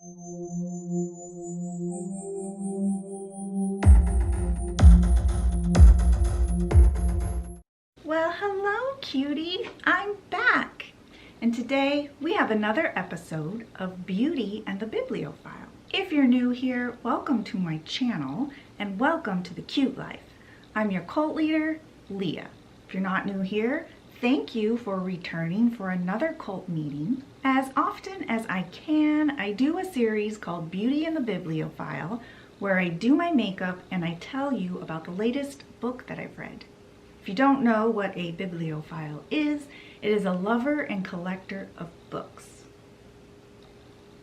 Well, hello, cutie. I'm back. And today we have another episode of Beauty and the Bibliophile. If you're new here, welcome to my channel and welcome to the Cute Life. I'm your cult leader, Leah. If you're not new here, thank you for returning for another cult meeting. As often as I can, I do a series called Beauty and the Bibliophile where I do my makeup and I tell you about the latest book that I've read. If you don't know what a bibliophile is, it is a lover and collector of books.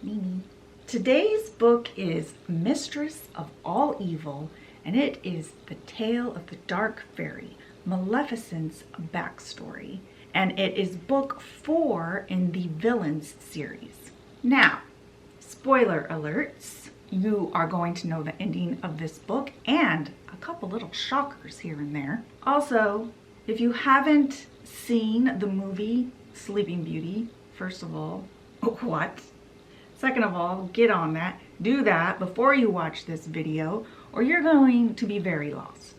Mimi. Today's book is Mistress of All Evil, and it is the tale of the dark fairy, Maleficent's backstory, and it is book 4 in the Villains series. Now, spoiler alerts, you are going to know the ending of this book and a couple little shockers here and there. Also, if you haven't seen the movie Sleeping Beauty, first of all, what? Second of all, get on that. Do that before you watch this video or you're going to be very lost.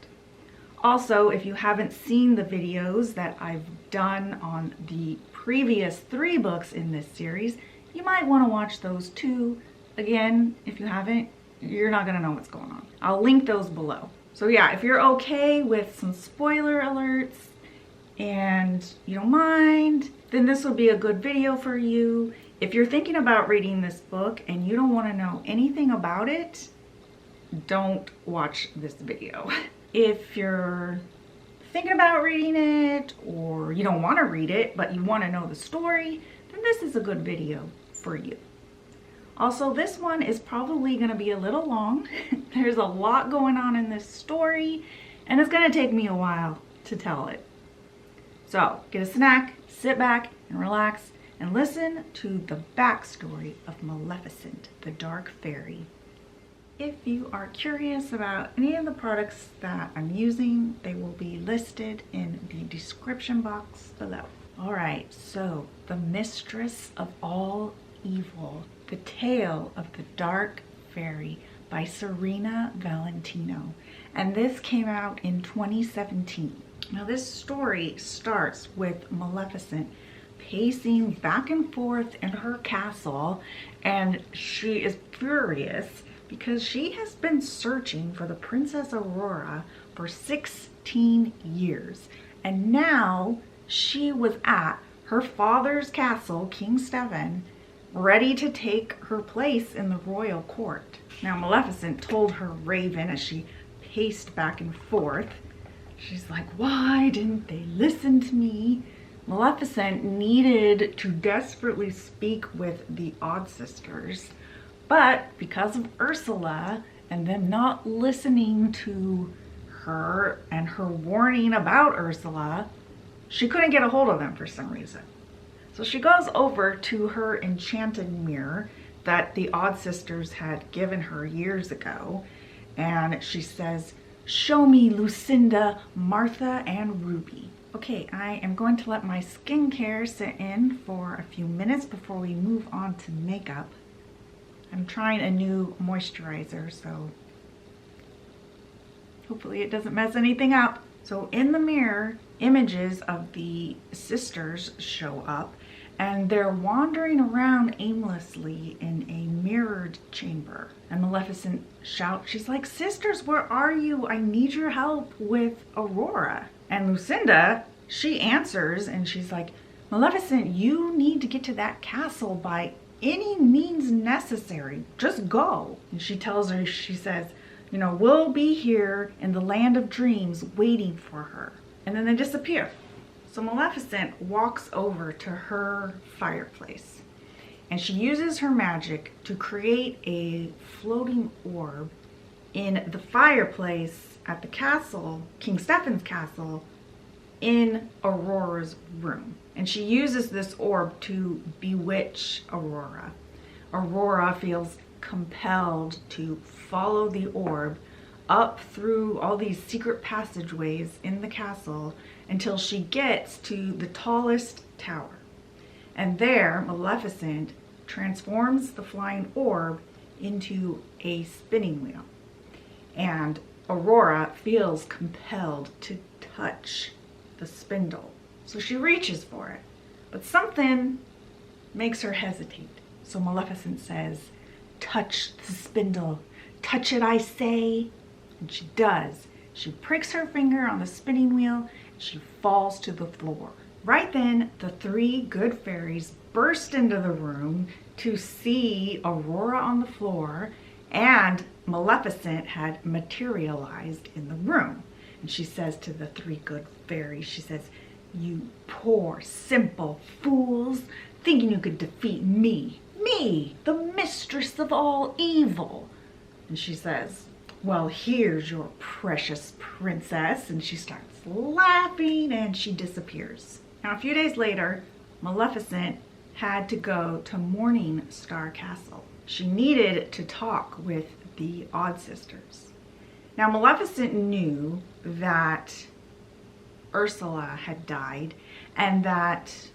Also, if you haven't seen the videos that I've done on the previous 3 books in this series, you might want to watch those too. Again, if you haven't, you're not going to know what's going on. I'll link those below. So yeah, if you're okay with some spoiler alerts and you don't mind, then this will be a good video for you. If you're thinking about reading this book and you don't want to know anything about it, don't watch this video. If you're thinking about reading it or you don't want to read it but you want to know the story, then this is a good video for you. Also, this one is probably going to be a little long. There's a lot going on in this story and it's going to take me a while to tell it. So get a snack, sit back and relax and listen to the backstory of Maleficent, the dark fairy. If you are curious about any of the products that I'm using, they will be listed in the description box below. All right, so the Mistress of All Evil, the Tale of the Dark Fairy by Serena Valentino. And this came out in 2017. Now this story starts with Maleficent pacing back and forth in her castle, and she is furious because she has been searching for the Princess Aurora for 16 years. And now she was at her father's castle, King Stephen, ready to take her place in the royal court. Now Maleficent told her raven as she paced back and forth, she's like, why didn't they listen to me? Maleficent needed to desperately speak with the Odd Sisters, but because of Ursula and them not listening to her and her warning about Ursula, she couldn't get a hold of them for some reason. So she goes over to her enchanted mirror that the Odd Sisters had given her years ago, and she says, show me Lucinda, Martha, and Ruby. Okay, I am going to let my skincare sit in for a few minutes before we move on to makeup. I'm trying a new moisturizer, so hopefully it doesn't mess anything up. So in the mirror, images of the sisters show up and they're wandering around aimlessly in a mirrored chamber. And Maleficent shouts, she's like, sisters, where are you? I need your help with Aurora. And Lucinda, she answers and she's like, Maleficent, you need to get to that castle by any means necessary. Just go. And she tells her, she says, you know, we'll be here in the land of dreams waiting for her. And then they disappear. So Maleficent walks over to her fireplace and she uses her magic to create a floating orb in the fireplace at the castle, King Stephen's castle, in Aurora's room. And she uses this orb to bewitch Aurora. Aurora feels compelled to follow the orb up through all these secret passageways in the castle until she gets to the tallest tower. And there, Maleficent transforms the flying orb into a spinning wheel. And Aurora feels compelled to touch the spindle. So she reaches for it, but something makes her hesitate. So Maleficent says, "Touch the spindle. Touch it, I say." And she does. She pricks her finger on the spinning wheel. She falls to the floor. Right then, the three good fairies burst into the room to see Aurora on the floor, and Maleficent had materialized in the room. And she says to the three good fairies, she says, "You poor, simple fools, thinking you could defeat me, the mistress of all evil." And she says, "Well, here's your precious princess." And she starts laughing and she disappears. Now, a few days later, Maleficent had to go to Morning Star Castle. She needed to talk with the Odd Sisters. Now, Maleficent knew that Ursula had died and that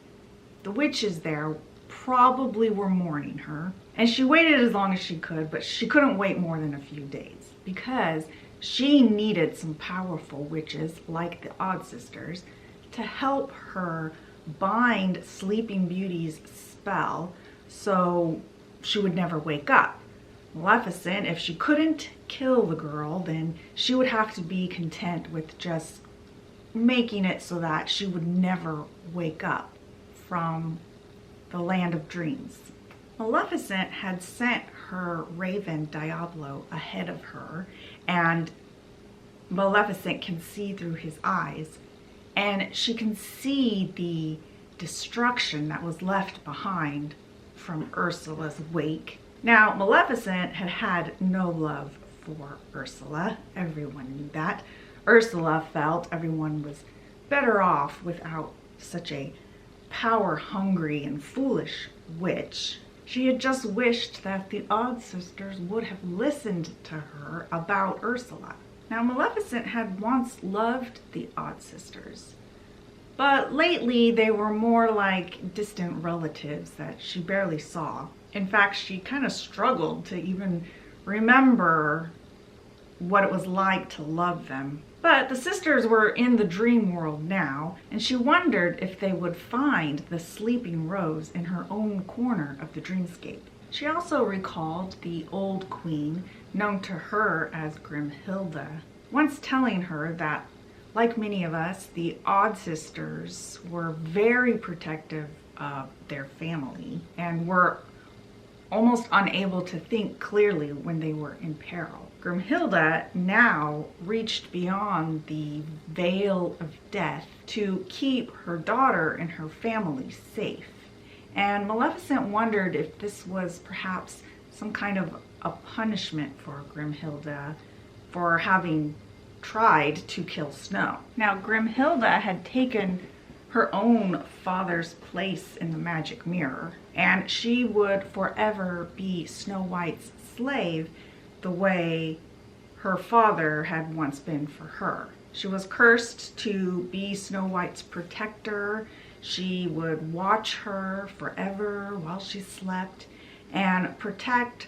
the witches there probably were mourning her. And she waited as long as she could, but she couldn't wait more than a few days because she needed some powerful witches like the Odd Sisters to help her bind Sleeping Beauty's spell so she would never wake up. Maleficent, if she couldn't kill the girl, then she would have to be content with just making it so that she would never wake up from the land of dreams. Maleficent had sent her raven Diablo ahead of her, and Maleficent can see through his eyes, and she can see the destruction that was left behind from Ursula's wake. Now, Maleficent had had no love for Ursula. Everyone knew that. Ursula felt everyone was better off without such a power-hungry and foolish witch. She had just wished that the Odd Sisters would have listened to her about Ursula. Now, Maleficent had once loved the Odd Sisters, but lately they were more like distant relatives that she barely saw. In fact, she kind of struggled to even remember what it was like to love them. But the sisters were in the dream world now, and she wondered if they would find the sleeping rose in her own corner of the dreamscape. She also recalled the old queen, known to her as Grimhilda, once telling her that, like many of us, the Odd Sisters were very protective of their family and were almost unable to think clearly when they were in peril. Grimhilda now reached beyond the veil of death to keep her daughter and her family safe. And Maleficent wondered if this was perhaps some kind of a punishment for Grimhilda for having tried to kill Snow. Now, Grimhilda had taken her own father's place in the magic mirror, and she would forever be Snow White's slave the way her father had once been for her. She was cursed to be Snow White's protector. She would watch her forever while she slept and protect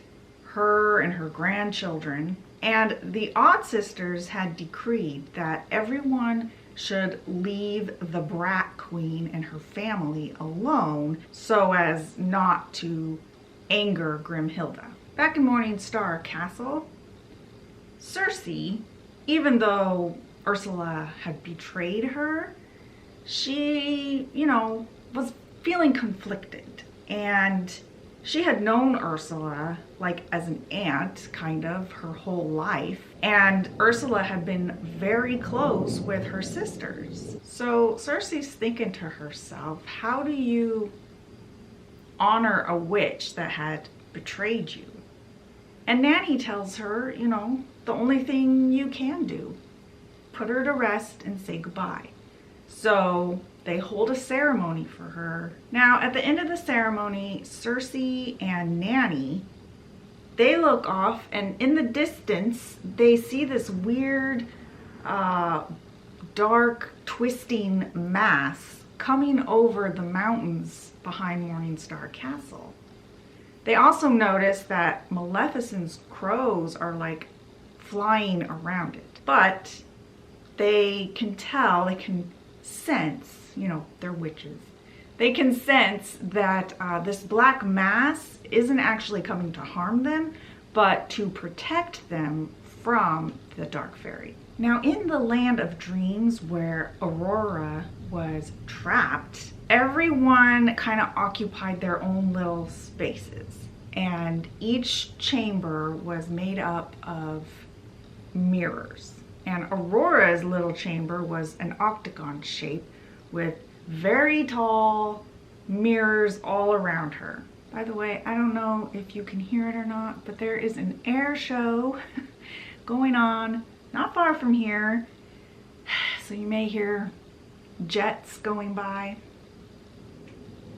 her and her grandchildren. And the Odd Sisters had decreed that everyone should leave the Brat Queen and her family alone so as not to anger Grimhilda. Back in Morning Star Castle, Circe, even though Ursula had betrayed her, she, was feeling conflicted. And she had known Ursula like as an aunt, kind of, her whole life. And Ursula had been very close with her sisters. So Circe's thinking to herself, how do you honor a witch that had betrayed you? And Nanny tells her, the only thing you can do, put her to rest and say goodbye. So they hold a ceremony for her. Now, at the end of the ceremony, Circe and Nanny, they look off, and in the distance, they see this weird, dark, twisting mass coming over the mountains behind Morning Star Castle. They also notice that Maleficent's crows are like flying around it. But they can tell, they can sense, you know, they're witches. They can sense that this black mass isn't actually coming to harm them, but to protect them from the dark fairy. Now, in the land of dreams where Aurora was trapped, everyone kind of occupied their own little spaces, and each chamber was made up of mirrors. And Aurora's little chamber was an octagon shape with very tall mirrors all around her. By the way, I don't know if you can hear it or not, but there is an air show going on not far from here. So you may hear jets going by.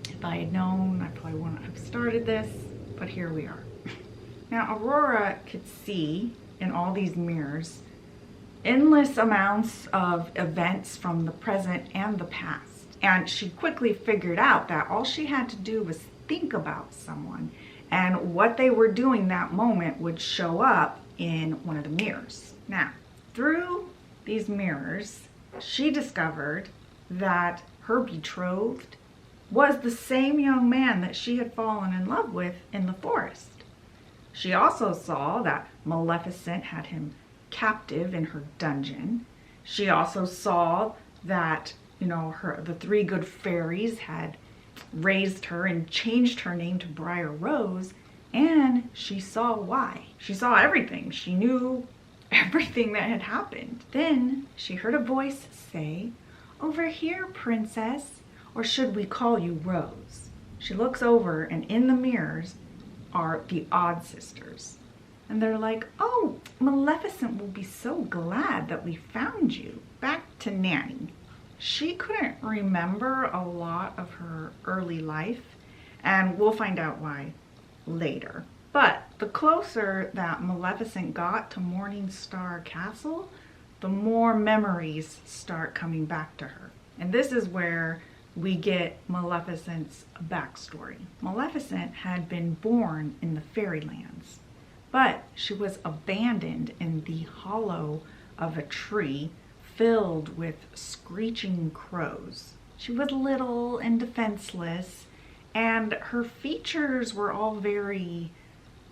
If I had known, I probably wouldn't have started this, but here we are. Now, Aurora could see in all these mirrors endless amounts of events from the present and the past. And she quickly figured out that all she had to do was think about someone, and what they were doing that moment would show up in one of the mirrors. Now, through these mirrors, she discovered that her betrothed was the same young man that she had fallen in love with in the forest. She also saw that Maleficent had him captive in her dungeon. She also saw that, you know, the three good fairies had raised her and changed her name to Briar Rose, and she saw why. She saw everything. She knew everything that had happened. Then she heard a voice say, "Over here, princess, or should we call you Rose?" She looks over, and in the mirrors are the Odd Sisters. And they're like, "Oh, Maleficent will be so glad that we found you." Back to Nanny. She couldn't remember a lot of her early life, and we'll find out why later. But the closer that Maleficent got to Morningstar Castle, the more memories start coming back to her. And this is where we get Maleficent's backstory. Maleficent had been born in the fairylands, but she was abandoned in the hollow of a tree filled with screeching crows. She was little and defenseless, and her features were all very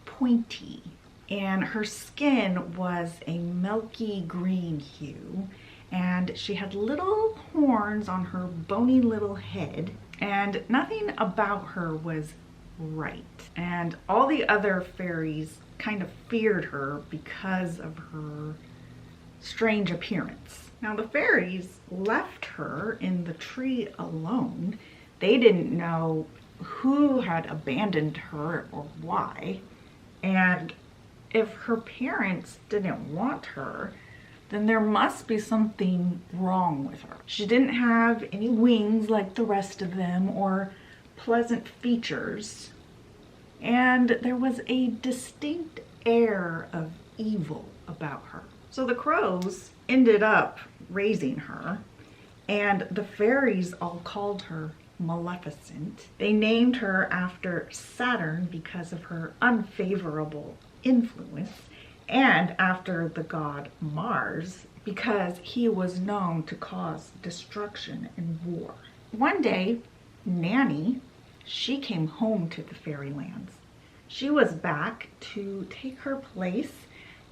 pointy, and her skin was a milky green hue, and she had little horns on her bony little head, and nothing about her was right. And all the other fairies kind of feared her because of her strange appearance. Now, the fairies left her in the tree alone. They didn't know who had abandoned her or why. And if her parents didn't want her, then there must be something wrong with her. She didn't have any wings like the rest of them or pleasant features. And there was a distinct air of evil about her. So the crows ended up raising her, and the fairies all called her Maleficent. They named her after Saturn because of her unfavorable influence, and after the god Mars because he was known to cause destruction and war. One day, Nanny, she came home to the fairylands. She was back to take her place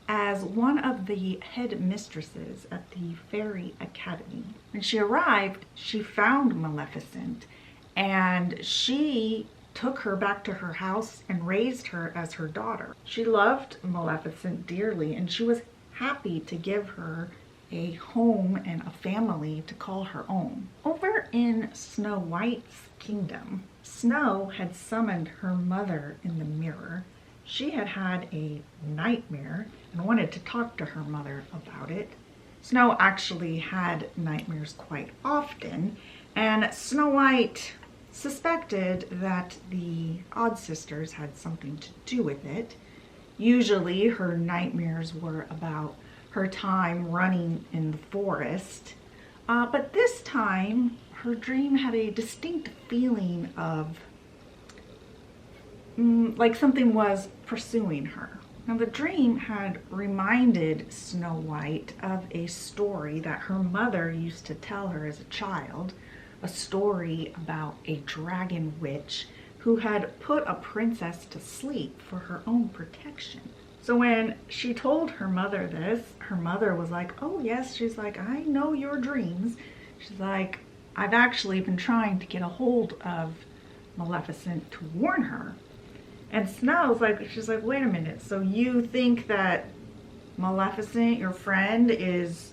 as one of the head mistresses at the Fairy Academy. When she arrived, she found Maleficent, and she took her back to her house and raised her as her daughter. She loved Maleficent dearly, and she was happy to give her a home and a family to call her own. Over in Snow White's kingdom, Snow had summoned her mother in the mirror. She had had a nightmare and wanted to talk to her mother about it. Snow actually had nightmares quite often, and Snow White suspected that the Odd Sisters had something to do with it. Usually her nightmares were about her time running in the forest, but this time her dream had a distinct feeling of like something was pursuing her. Now the dream had reminded Snow White of a story that her mother used to tell her as a child, a story about a dragon witch who had put a princess to sleep for her own protection. So when she told her mother this, her mother was like, oh yes, she's like, I know your dreams. She's like, I've actually been trying to get a hold of Maleficent to warn her. And Snow's like, she's like, wait a minute, so you think that Maleficent, your friend, is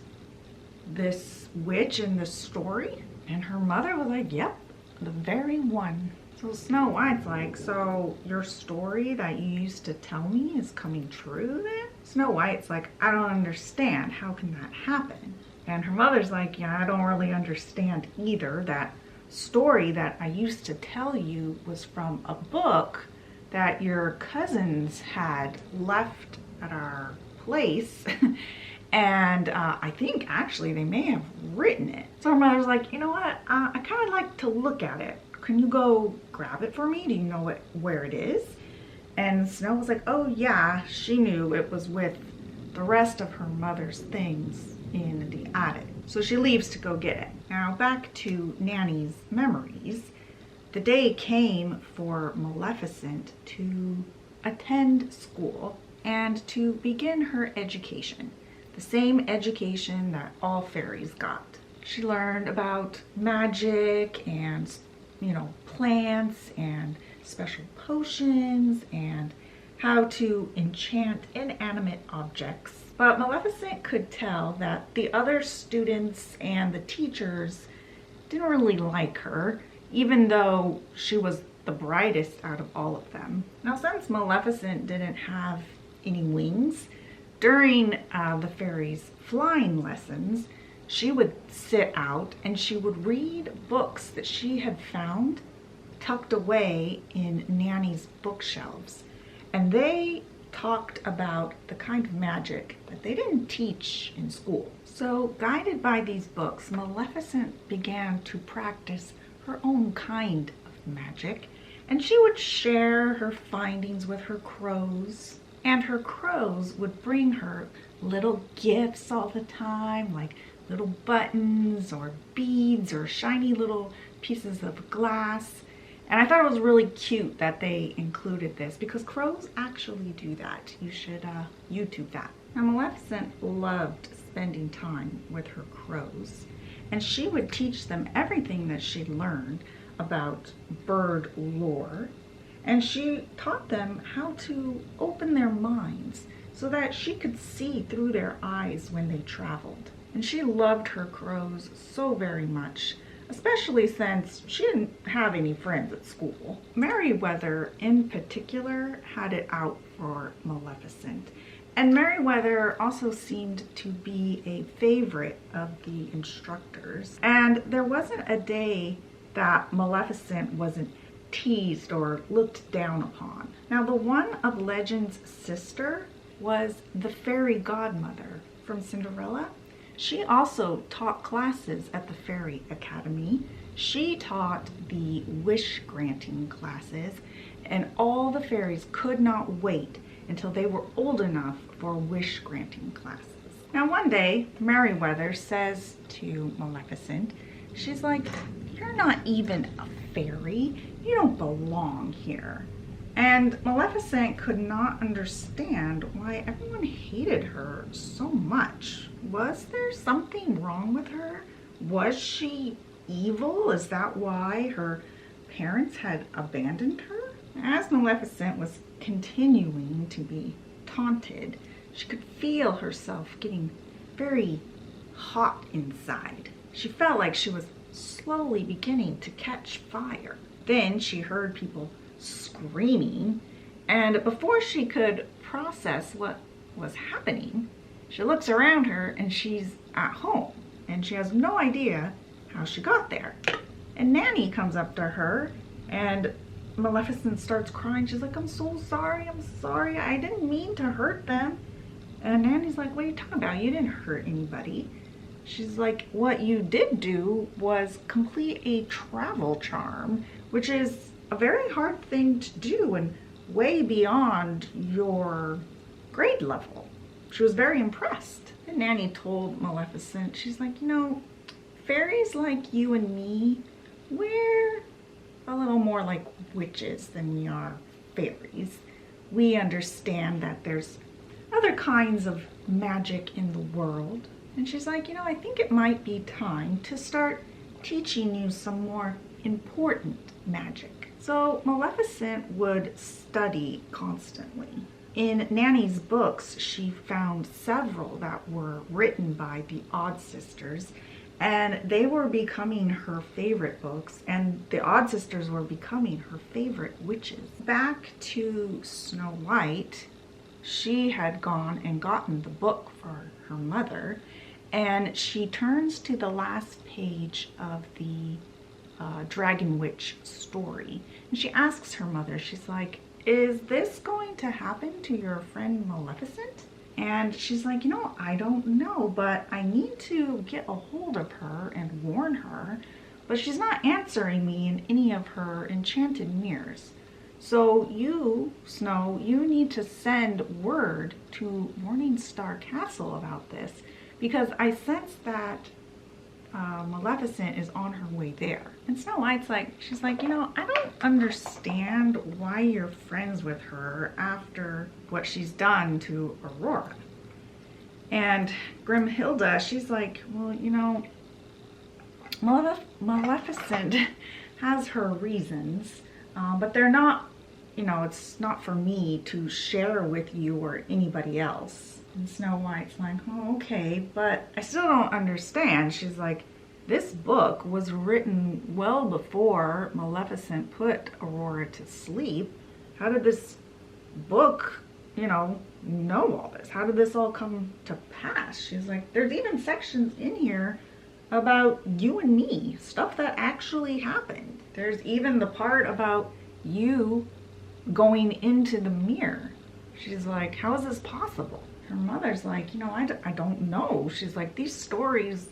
this witch in the story? And her mother was like, yep, the very one. So Snow White's like, so your story that you used to tell me is coming true then? Snow White's like, I don't understand, how can that happen? And her mother's like, yeah, I don't really understand either. That story that I used to tell you was from a book that your cousins had left at our place. And I think actually they may have written it. So her mother's like, you know what, I kind of like to look at it. Can you go grab it for me? Do you know where it is? And Snow was like, oh yeah, she knew it was with the rest of her mother's things in the attic. So she leaves to go get it. Now back to Nanny's memories. The day came for Maleficent to attend school and to begin her education. The same education that all fairies got. She learned about magic and, you know, plants and special potions and how to enchant inanimate objects. But Maleficent could tell that the other students and the teachers didn't really like her, even though she was the brightest out of all of them. Now, since Maleficent didn't have any wings, during the fairies' flying lessons, she would sit out and she would read books that she had found tucked away in Nanny's bookshelves. And they talked about the kind of magic that they didn't teach in school. So, guided by these books, Maleficent began to practice her own kind of magic, and she would share her findings with her crows. And her crows would bring her little gifts all the time, like little buttons or beads or shiny little pieces of glass. And I thought it was really cute that they included this because crows actually do that. You should YouTube that. Now, Maleficent loved spending time with her crows, and she would teach them everything that she learned about bird lore. And she taught them how to open their minds so that she could see through their eyes when they traveled. And she loved her crows so very much, especially since she didn't have any friends at school. Merryweather in particular had it out for Maleficent. And Merryweather also seemed to be a favorite of the instructors. And there wasn't a day that Maleficent wasn't teased or looked down upon. Now, the one of Legend's sister was the fairy godmother from Cinderella. She also taught classes at the Fairy Academy. She taught the wish granting classes, and all the fairies could not wait until they were old enough for wish granting classes. Now, one day, Merryweather says to Maleficent, she's like, you're not even a fairy. You don't belong here. And Maleficent could not understand why everyone hated her so much. Was there something wrong with her? Was she evil? Is that why her parents had abandoned her? As Maleficent was continuing to be taunted, she could feel herself getting very hot inside. She felt like she was slowly beginning to catch fire. Then she heard people screaming, and before she could process what was happening, she looks around her and she's at home, and she has no idea how she got there. And Nanny comes up to her, and Maleficent starts crying. She's like, I'm so sorry, I didn't mean to hurt them. And Nanny's like, what are you talking about? You didn't hurt anybody. She's like, what you did do was complete a travel charm, which is a very hard thing to do, and way beyond your grade level. She was very impressed. And Nanny told Maleficent, she's like, you know, fairies like you and me, we're a little more like witches than we are fairies. We understand that there's other kinds of magic in the world. And she's like, you know, I think it might be time to start teaching you some more important magic. So Maleficent would study constantly. In Nanny's books, she found several that were written by the Odd Sisters, and they were becoming her favorite books, and the Odd Sisters were becoming her favorite witches. Back to Snow White, she had gone and gotten the book for her mother, and she turns to the last page of the Dragon Witch story, and she asks her mother, she's like, is this going to happen to your friend Maleficent? And she's like, you know, I don't know, but I need to get a hold of her and warn her, but she's not answering me in any of her enchanted mirrors. So you, Snow, you need to send word to Morningstar Castle about this, because I sense that Maleficent is on her way there. And Snow White's like, she's like, you know, I don't understand why you're friends with her after what she's done to Aurora. And Grimhilda, she's like, well, you know, Maleficent has her reasons, but they're not, you know, it's not for me to share with you or anybody else. And Snow White's like, oh, okay, but I still don't understand. She's like, this book was written well before Maleficent put Aurora to sleep. How did this book, you know all this? How did this all come to pass? She's like, there's even sections in here about you and me, stuff that actually happened. There's even the part about you going into the mirror. She's like, how is this possible? Her mother's like, you know, I don't know. She's like, these stories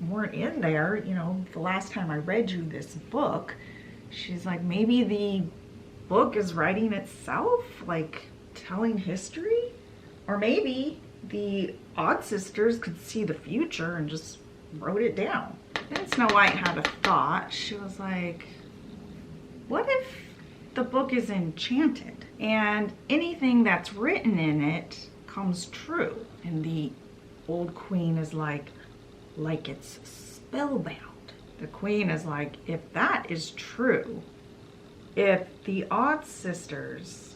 weren't in there, you know, the last time I read you this book. She's like, maybe the book is writing itself, like telling history? Or maybe the Odd Sisters could see the future and just wrote it down. Then Snow White had a thought. She was like, what if the book is enchanted and anything that's written in it comes true? And the old queen is like it's spellbound. The queen is like, if that is true, if the Odd Sisters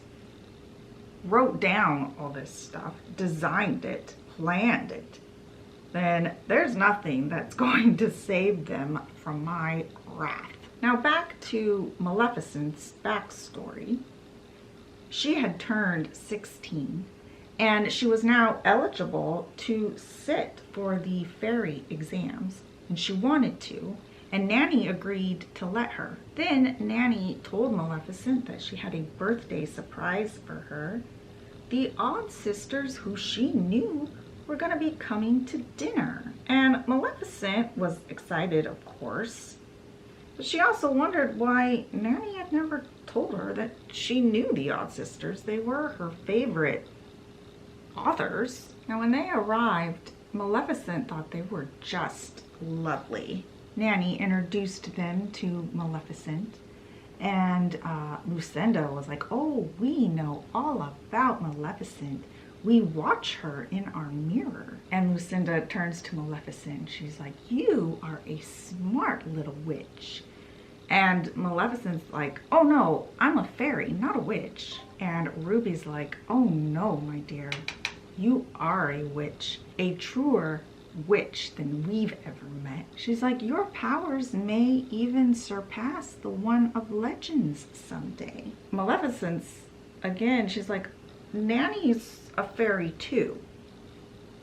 wrote down all this stuff, designed it, planned it, then there's nothing that's going to save them from my wrath. Now back to Maleficent's backstory. She had turned 16 and she was now eligible to sit for the fairy exams, and she wanted to, and Nanny agreed to let her. Then Nanny told Maleficent that she had a birthday surprise for her. The Odd Sisters, who she knew, were going to be coming to dinner, and Maleficent was excited, of course, but she also wondered why Nanny had never told her that she knew the Odd Sisters. They were her favorite authors. Now when they arrived, Maleficent thought they were just lovely. Nanny introduced them to Maleficent, and Lucinda was like, oh, we know all about Maleficent. We watch her in our mirror. And Lucinda turns to Maleficent. She's like, you are a smart little witch. And Maleficent's like, oh no, I'm a fairy, not a witch. And Ruby's like, oh no, my dear, you are a witch, a truer witch than we've ever met. She's like, your powers may even surpass the one of legends someday. Maleficent's, again, she's like, Nanny's a fairy too.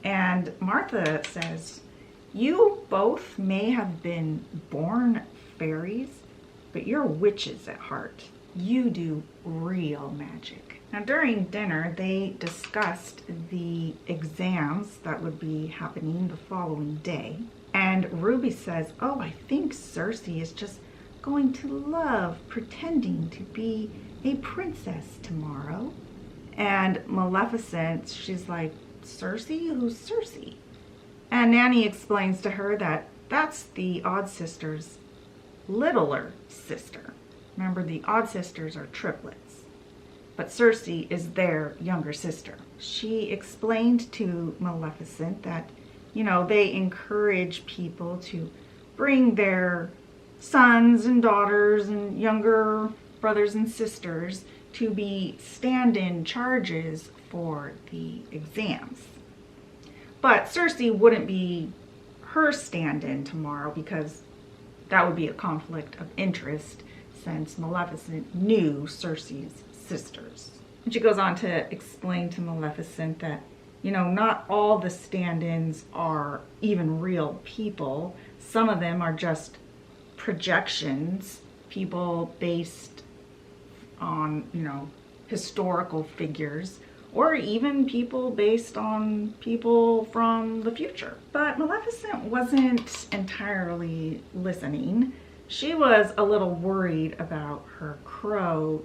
And Martha says, you both may have been born fairies, but you're witches at heart. You do real magic. Now during dinner, they discussed the exams that would be happening the following day. And Ruby says, oh, I think Cersei is just going to love pretending to be a princess tomorrow. And Maleficent, she's like, Cersei? Who's Cersei? And Nanny explains to her that that's the Odd Sisters' littler sister. Remember, the Odd Sisters are triplets, but Cersei is their younger sister. She explained to Maleficent that, you know, they encourage people to bring their sons and daughters and younger brothers and sisters to be stand-in charges for the exams. But Cersei wouldn't be her stand-in tomorrow because that would be a conflict of interest since Maleficent knew Cersei's sisters. And she goes on to explain to Maleficent that, you know, not all the stand-ins are even real people. Some of them are just projections, people based on, you know, historical figures, or even people based on people from the future. But Maleficent wasn't entirely listening. She was a little worried about her crow,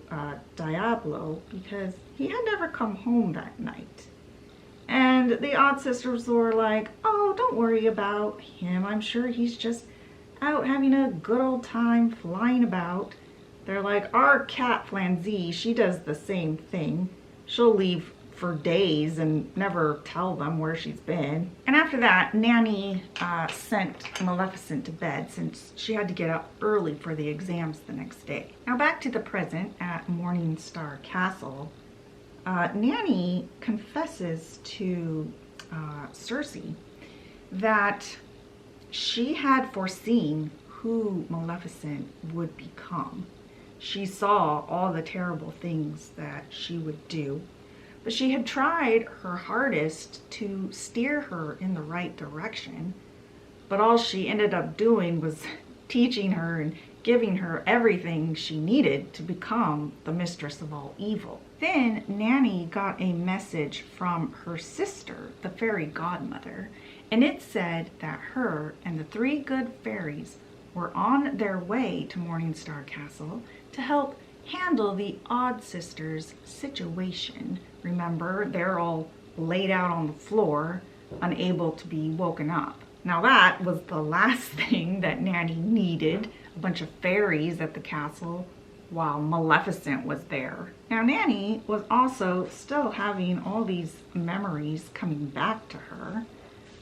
Diablo, because he had never come home that night. And the Odd Sisters were like, oh, don't worry about him. I'm sure he's just out having a good old time flying about. They're like, our cat Flanzy, she does the same thing. She'll leave for days and never tell them where she's been. And after that, Nanny sent Maleficent to bed since she had to get up early for the exams the next day. Now back to the present at Morningstar Castle. Nanny confesses to Cersei that she had foreseen who Maleficent would become. She saw all the terrible things that she would do, but she had tried her hardest to steer her in the right direction. But all she ended up doing was teaching her and giving her everything she needed to become the Mistress of All Evil. Then Nanny got a message from her sister, the fairy godmother, and it said that her and the 3 good fairies were on their way to Morningstar Castle to help handle the Odd Sisters' situation. Remember, they're all laid out on the floor, unable to be woken up. Now that was the last thing that Nanny needed, a bunch of fairies at the castle while Maleficent was there. Now Nanny was also still having all these memories coming back to her,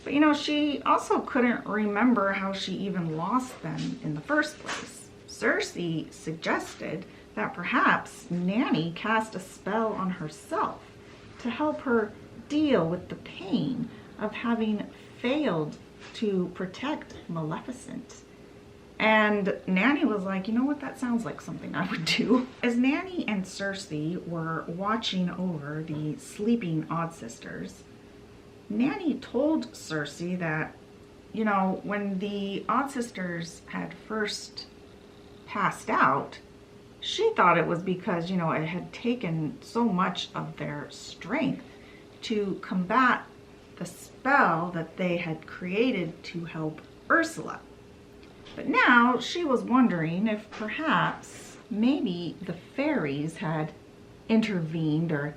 but you know, she also couldn't remember how she even lost them in the first place. Cersei suggested that perhaps Nanny cast a spell on herself to help her deal with the pain of having failed to protect Maleficent. And Nanny was like, you know what, that sounds like something I would do. As Nanny and Cersei were watching over the sleeping Odd Sisters, Nanny told Cersei that, you know, when the Odd Sisters had first passed out, she thought it was because, you know, it had taken so much of their strength to combat the spell that they had created to help Ursula. But now she was wondering if perhaps maybe the fairies had intervened or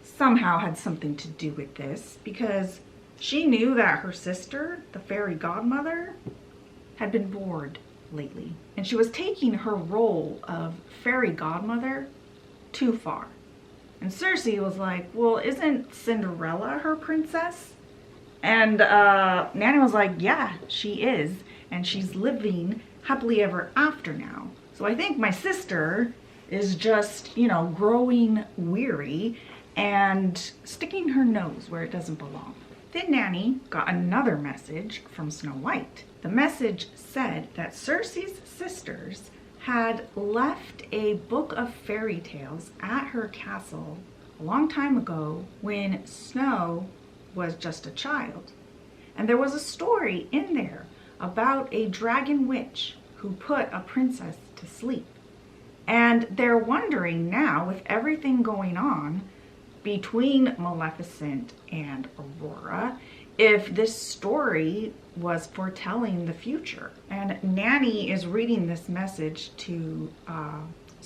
somehow had something to do with this, because she knew that her sister, the fairy godmother, had been bored lately, and she was taking her role of fairy godmother too far. And Cersei was like, well, isn't Cinderella her princess? And Nanny was like, yeah, she is, and she's living happily ever after now. So I think my sister is just, you know, growing weary and sticking her nose where it doesn't belong. Then Nanny got another message from Snow White. The message said that Cersei's sisters had left a book of fairy tales at her castle a long time ago when Snow was just a child. And there was a story in there about a dragon witch who put a princess to sleep. And they're wondering now, with everything going on between Maleficent and Aurora, if this story was foretelling the future. And Nanny is reading this message to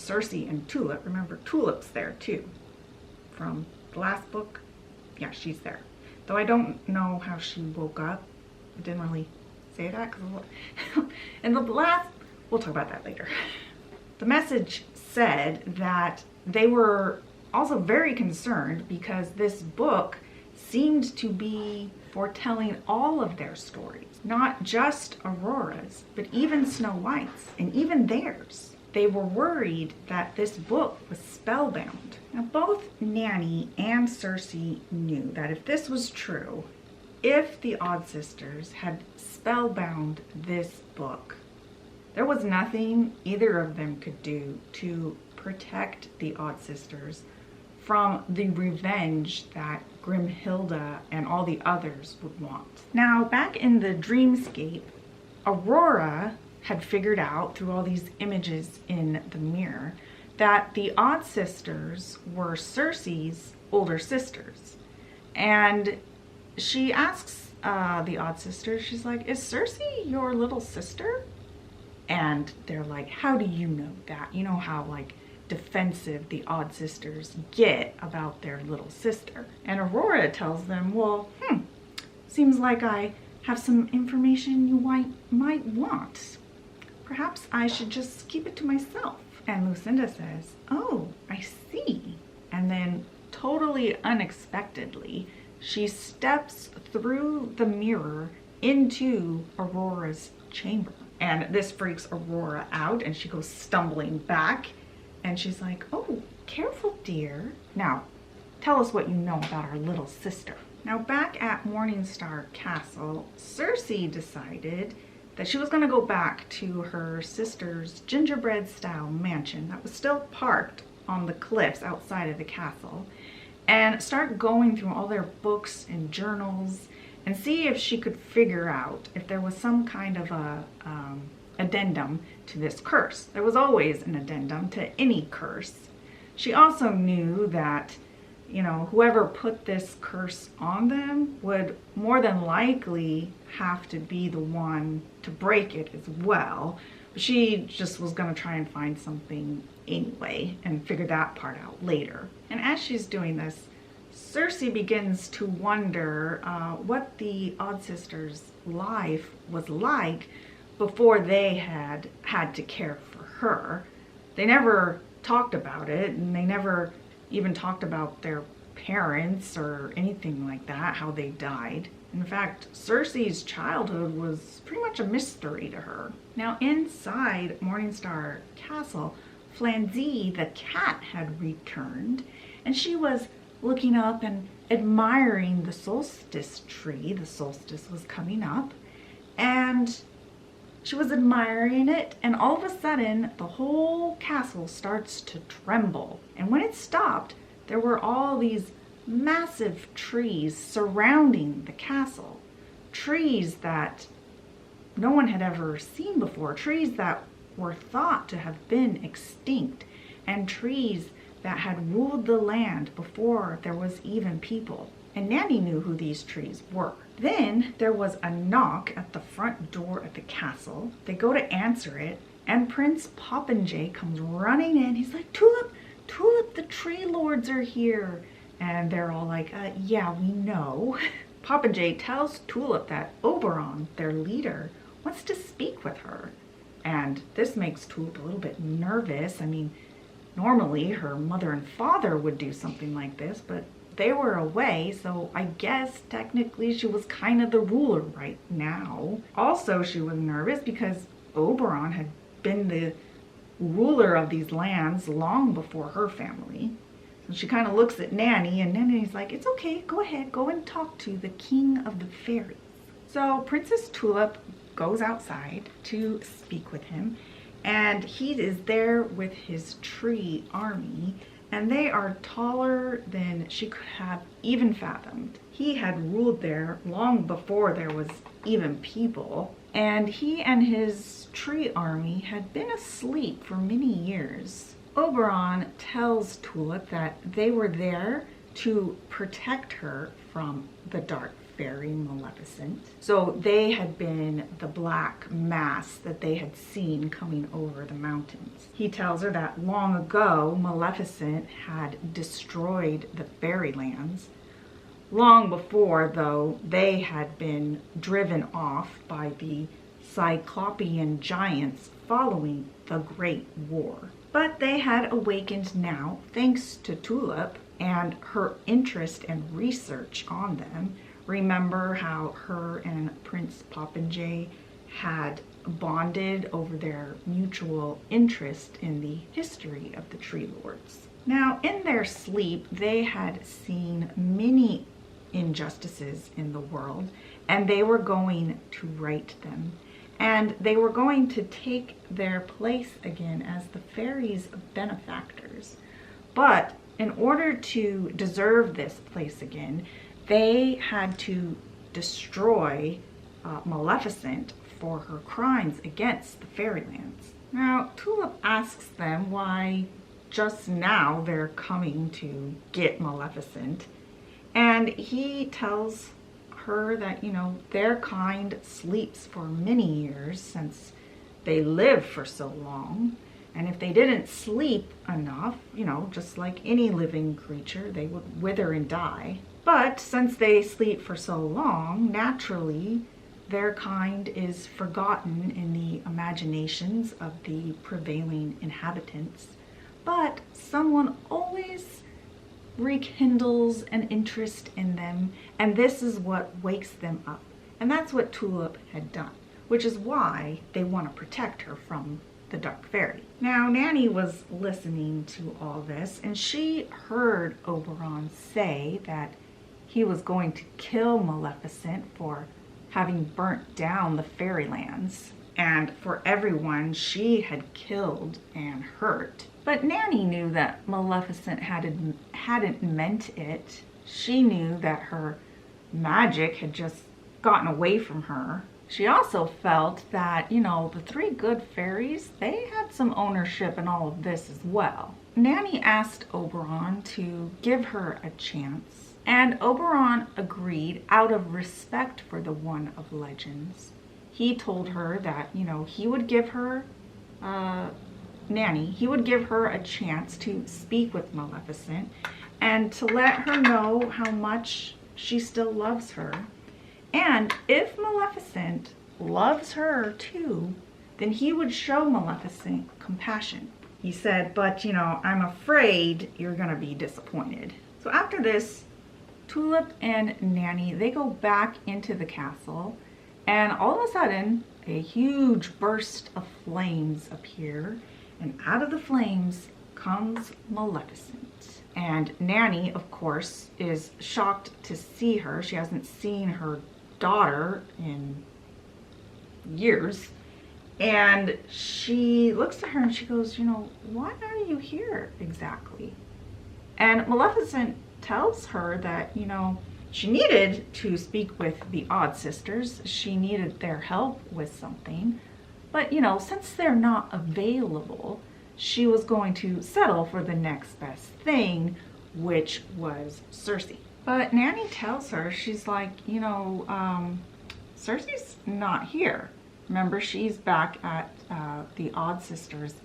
Cersei and Tulip. Remember, Tulip's there too from the last book. Yeah, she's there. Though I don't know how she woke up. It didn't really say that because in the last, we'll talk about that later. The message said that they were also very concerned because this book seemed to be foretelling all of their stories, not just Aurora's, but even Snow White's and even theirs. They were worried that this book was spellbound. Now, both Nanny and Cersei knew that if this was true, if the Odd Sisters had spellbound this book, there was nothing either of them could do to protect the Odd Sisters from the revenge that Grimhilda and all the others would want. Now, back in the dreamscape, Aurora had figured out through all these images in the mirror that the Odd Sisters were Cersei's older sisters. And she asks the Odd Sisters, she's like, is Cersei your little sister? And they're like, how do you know that? You know how like defensive the Odd Sisters get about their little sister. And Aurora tells them, well, seems like I have some information you might want. Perhaps I should just keep it to myself. And Lucinda says, oh, I see. And then totally unexpectedly, she steps through the mirror into Aurora's chamber. And this freaks Aurora out and she goes stumbling back. And she's like, oh, careful, dear. Now, tell us what you know about our little sister. Now, back at Morningstar Castle, Cersei decided that she was going to go back to her sister's gingerbread-style mansion that was still parked on the cliffs outside of the castle and start going through all their books and journals and see if she could figure out if there was some kind of a addendum to this curse. There was always an addendum to any curse. She also knew that, you know, whoever put this curse on them would more than likely have to be the one to break it as well. But she just was going to try and find something anyway and figure that part out later. And as she's doing this, Cersei begins to wonder what the Odd Sisters' life was like before they had to care for her. They never talked about it, and they never even talked about their parents or anything like that, how they died. In fact, Cersei's childhood was pretty much a mystery to her. Now, inside Morningstar Castle, Flanzy the cat had returned, and she was looking up and admiring the solstice tree. The solstice was coming up, and she was admiring it, and all of a sudden, the whole castle starts to tremble. And when it stopped, there were all these massive trees surrounding the castle. Trees that no one had ever seen before. Trees that were thought to have been extinct. And trees that had ruled the land before there was even people. And Nanny knew who these trees were. Then there was a knock at the front door of the castle. They go to answer it, and Prince Popinjay comes running in. He's like, Tulip, Tulip, the tree lords are here. And they're all like, yeah, we know. Popinjay tells Tulip that Oberon, their leader, wants to speak with her. And this makes Tulip a little bit nervous. I mean, normally her mother and father would do something like this, but they were away, so I guess technically she was kind of the ruler right now. Also, she was nervous because Oberon had been the ruler of these lands long before her family. So she kind of looks at Nanny, and Nanny's like, it's okay, go ahead, go and talk to the king of the fairies. So Princess Tulip goes outside to speak with him, and he is there with his tree army, and they are taller than she could have even fathomed. He had ruled there long before there was even people, and he and his tree army had been asleep for many years. Oberon tells Tulip that they were there to protect her from the dark fairy Maleficent. So they had been the black mass that they had seen coming over the mountains. He tells her that long ago Maleficent had destroyed the fairylands. Long before, though, they had been driven off by the Cyclopean giants following the Great War. But they had awakened now thanks to Tulip and her interest and research on them. Remember how her and Prince Popinjay had bonded over their mutual interest in the history of the Tree Lords. Now, in their sleep, they had seen many injustices in the world, and they were going to right them. And they were going to take their place again as the fairies' benefactors. But in order to deserve this place again, they had to destroy Maleficent for her crimes against the fairylands. Now, Tulip asks them why just now they're coming to get Maleficent. And he tells her that, their kind sleeps for many years since they lived for so long. And if they didn't sleep enough, just like any living creature, they would wither and die. But since they sleep for so long, naturally, their kind is forgotten in the imaginations of the prevailing inhabitants. But someone always rekindles an interest in them, and this is what wakes them up. And that's what Tulip had done, which is why they want to protect her from the Dark Fairy. Now, Nanny was listening to all this, and she heard Oberon say that he was going to kill Maleficent for having burnt down the fairylands, and for everyone she had killed and hurt. But Nanny knew that Maleficent hadn't meant it. She knew that her magic had just gotten away from her. She also felt that, the three good fairies, they had some ownership in all of this as well. Nanny asked Oberon to give her a chance, and Oberon agreed out of respect for the One of Legends. He told her that, he would give her Nanny, he would give her a chance to speak with Maleficent and to let her know how much she still loves her. And if Maleficent loves her too, then he would show Maleficent compassion. He said, but I'm afraid you're gonna be disappointed. So after this, Tulip and Nanny, they go back into the castle, and all of a sudden, a huge burst of flames appear. And out of the flames comes Maleficent. And Nanny, of course, is shocked to see her. She hasn't seen her daughter in years. And she looks at her and she goes, why are you here exactly? And Maleficent tells her that, she needed to speak with the Odd Sisters. She needed their help with something. But, since they're not available, she was going to settle for the next best thing, which was Circe. But Nanny tells her, she's like, Circe's not here. Remember, she's back at the Odd Sisters'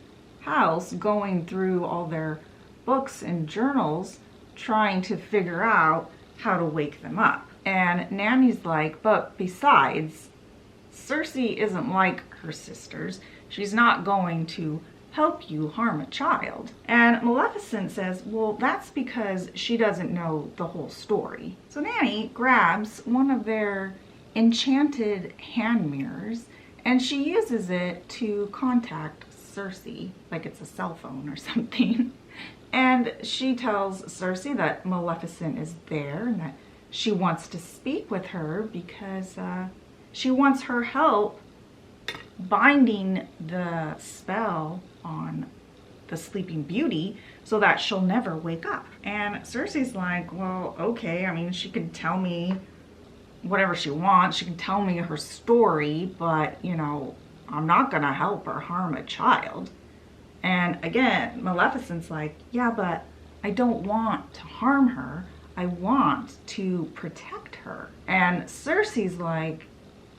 house going through all their books and journals, trying to figure out how to wake them up. And Nanny's like, but besides, Circe isn't like her sisters. She's not going to help you harm a child. And Maleficent says, well, that's because she doesn't know the whole story. So Nanny grabs one of their enchanted hand mirrors and she uses it to contact Circe, like it's a cell phone or something. And she tells Circe that Maleficent is there and that she wants to speak with her because she wants her help binding the spell on the Sleeping Beauty so that she'll never wake up. And Circe's like, well, okay, I mean, she can tell me whatever she wants. She can tell me her story, but, I'm not gonna help her harm a child. And again, Maleficent's like, yeah, but I don't want to harm her. I want to protect her. And Cersei's like,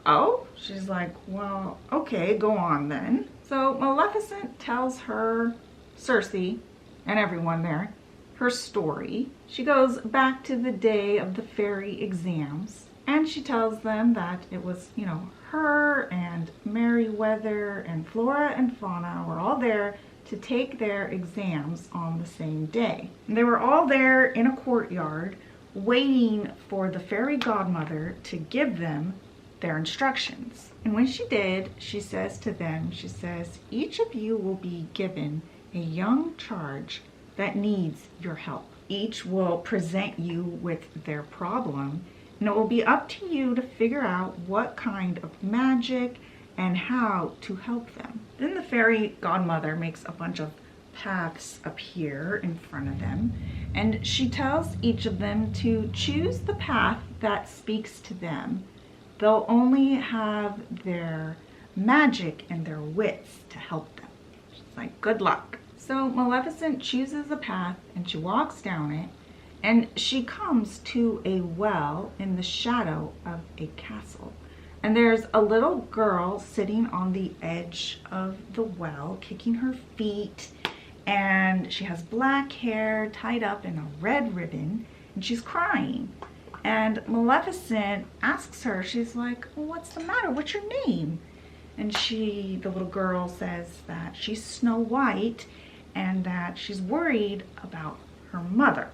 oh? She's like, well, okay, go on then. So Maleficent tells her, Cersei, and everyone there, her story. She goes back to the day of the fairy exams, and she tells them that it was, you know, her and Merryweather and Flora and Fauna were all there to take their exams on the same day. And they were all there in a courtyard waiting for the fairy godmother to give them their instructions. And when she did, she says to them, she says, each of you will be given a young charge that needs your help. Each will present you with their problem, and it will be up to you to figure out what kind of magic and how to help them. Then the fairy godmother makes a bunch of paths appear in front of them, and she tells each of them to choose the path that speaks to them. They'll only have their magic and their wits to help them. She's like, good luck. So Maleficent chooses a path and she walks down it, and she comes to a well in the shadow of a castle. And there's a little girl sitting on the edge of the well, kicking her feet, and she has black hair tied up in a red ribbon, and she's crying. And Maleficent asks her, she's like, well, what's the matter? What's your name? And the little girl says that she's Snow White and that she's worried about her mother.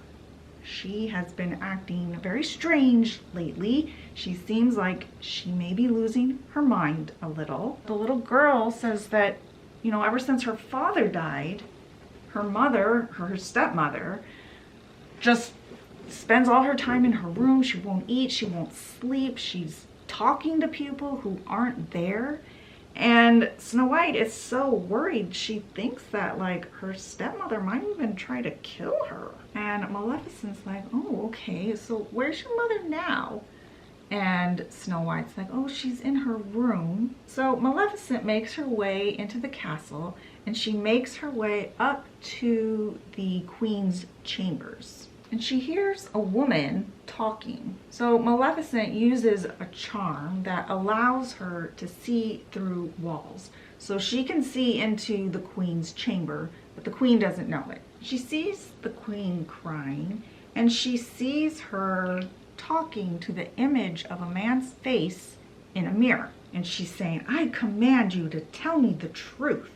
She has been acting very strange lately. She seems like she may be losing her mind a little. The little girl says that, you know, ever since her father died, her mother, her stepmother, just spends all her time in her room. She won't eat, she won't sleep. She's talking to people who aren't there. And Snow White is so worried. She thinks that like her stepmother might even try to kill her. And Maleficent's like, oh, okay, so where's your mother now? And Snow White's like, oh, she's in her room. So Maleficent makes her way into the castle, and she makes her way up to the queen's chambers. And she hears a woman talking. So Maleficent uses a charm that allows her to see through walls. So she can see into the queen's chamber, but the queen doesn't know it. She sees the queen crying, and she sees her talking to the image of a man's face in a mirror. And she's saying, I command you to tell me the truth.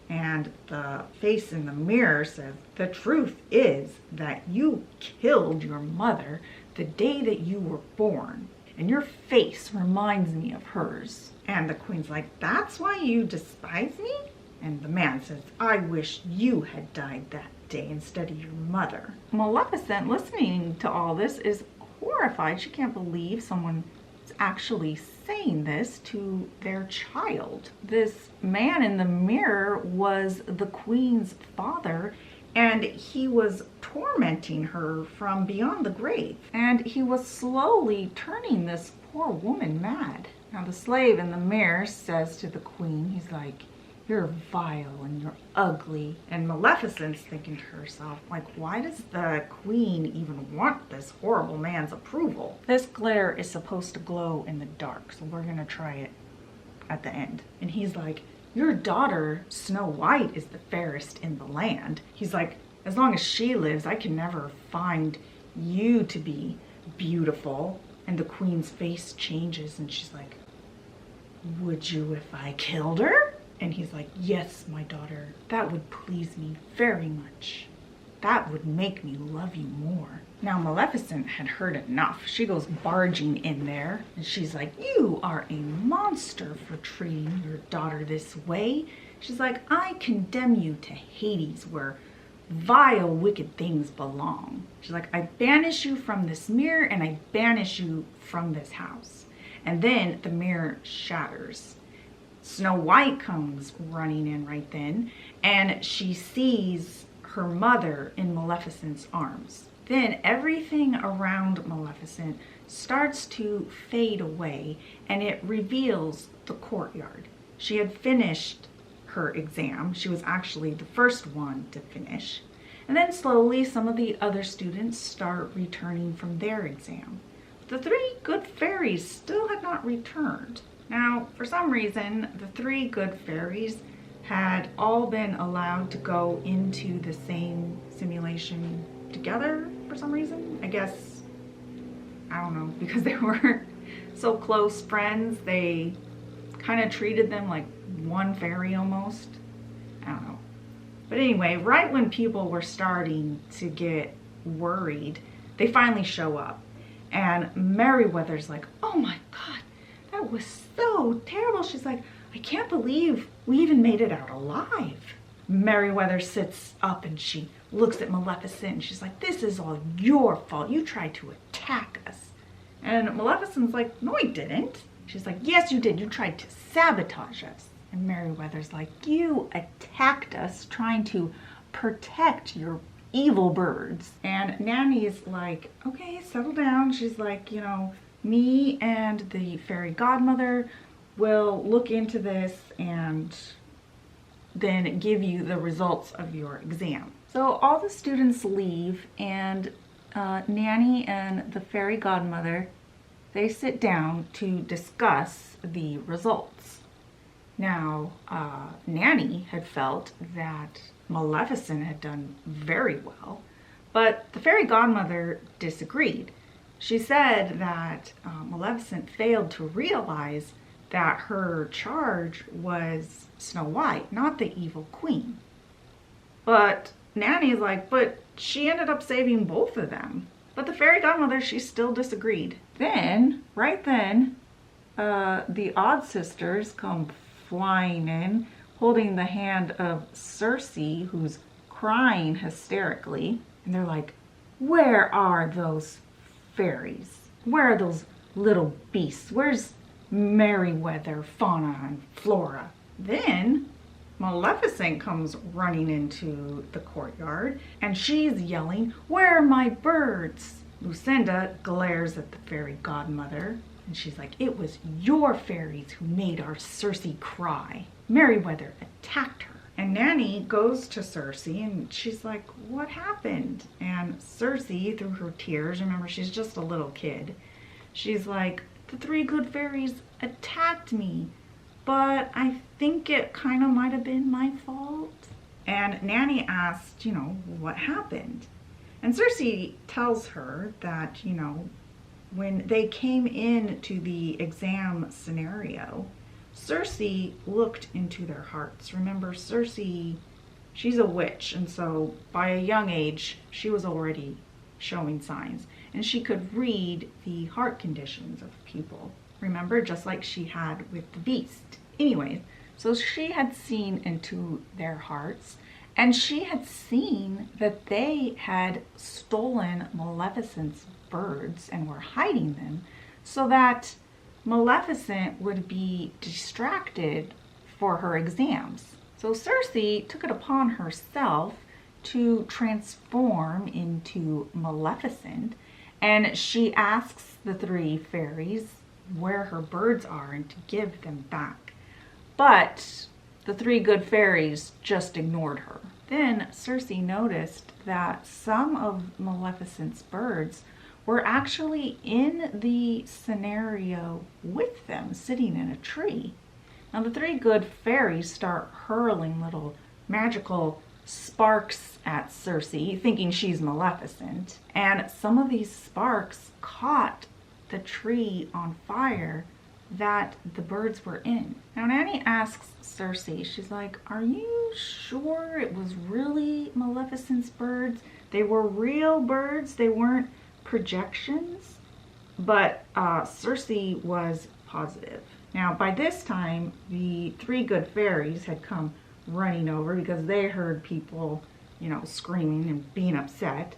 And the face in the mirror says, the truth is that you killed your mother the day that you were born, and your face reminds me of hers. And the queen's like, that's why you despise me? And the man says, I wish you had died that day instead of your mother. Maleficent, listening to all this, is horrified. She can't believe someone is actually saying this to their child. This man in the mirror was the queen's father, and he was tormenting her from beyond the grave. And he was slowly turning this poor woman mad. Now the slave in the mirror says to the queen, he's like, you're vile and you're ugly. And Maleficent's thinking to herself, like, why does the queen even want this horrible man's approval? This glitter is supposed to glow in the dark, so we're gonna try it at the end. And he's like, your daughter, Snow White, is the fairest in the land. He's like, as long as she lives, I can never find you to be beautiful. And the queen's face changes, and she's like, would you if I killed her? And he's like, yes, my daughter, that would please me very much. That would make me love you more. Now Maleficent had heard enough. She goes barging in there, and she's like, you are a monster for treating your daughter this way. She's like, I condemn you to Hades, where vile, wicked things belong. She's like, I banish you from this mirror, and I banish you from this house. And then the mirror shatters. Snow White comes running in right then, and she sees her mother in Maleficent's arms. Then everything around Maleficent starts to fade away, and it reveals the courtyard. She had finished her exam. She was actually the first one to finish. And then slowly some of the other students start returning from their exam. The three good fairies still had not returned. Now, for some reason, the three good fairies had all been allowed to go into the same simulation together for some reason. I guess, I don't know, because they were so close friends, they kind of treated them like one fairy almost. I don't know. But anyway, right when people were starting to get worried, they finally show up. And Merryweather's like, oh my God, that was so terrible. She's like, I can't believe we even made it out alive. Merryweather sits up and she looks at Maleficent and she's like, this is all your fault. You tried to attack us. And Maleficent's like, no, I didn't. She's like, yes, you did. You tried to sabotage us. And Merryweather's like, you attacked us trying to protect your evil birds. And Nanny's like, okay, settle down. She's like, you know, me and the fairy godmother will look into this and then give you the results of your exam. So all the students leave, and Nanny and the fairy godmother, they sit down to discuss the results. Now, Nanny had felt that Maleficent had done very well, but the fairy godmother disagreed. She said that Maleficent failed to realize that her charge was Snow White, not the evil queen. But Nanny's like, but she ended up saving both of them. But the fairy godmother, she still disagreed. Then, right then, the Odd Sisters come flying in, holding the hand of Circe, who's crying hysterically. And they're like, where are those fairies? Where are those little beasts? Where's Merryweather, Fauna, and Flora? Then Maleficent comes running into the courtyard and she's yelling, where are my birds? Lucinda glares at the fairy godmother and she's like, it was your fairies who made our Circe cry. Merryweather attacked her. And Nanny goes to Circe and she's like, what happened? And Circe, through her tears, remember she's just a little kid, she's like, the three good fairies attacked me, but I think it kind of might have been my fault. And Nanny asked, you know, what happened? And Circe tells her that, you know, when they came into the exam scenario, Circe looked into their hearts. Remember, Circe, she's a witch, and so by a young age, she was already showing signs. And she could read the heart conditions of people. Remember, just like she had with the beast. Anyways, so she had seen into their hearts, and she had seen that they had stolen Maleficent's birds and were hiding them so that Maleficent would be distracted for her exams. So Circe took it upon herself to transform into Maleficent, and she asks the three fairies where her birds are and to give them back. But the three good fairies just ignored her. Then Circe noticed that some of Maleficent's birds were actually in the scenario with them, sitting in a tree. Now the three good fairies start hurling little magical sparks at Circe, thinking she's Maleficent. And some of these sparks caught the tree on fire that the birds were in. Now Nanny asks Circe, she's like, are you sure it was really Maleficent's birds? They were real birds, they weren't projections? But Circe was positive. Now by this time, the three good fairies had come running over because they heard people, you know, screaming and being upset.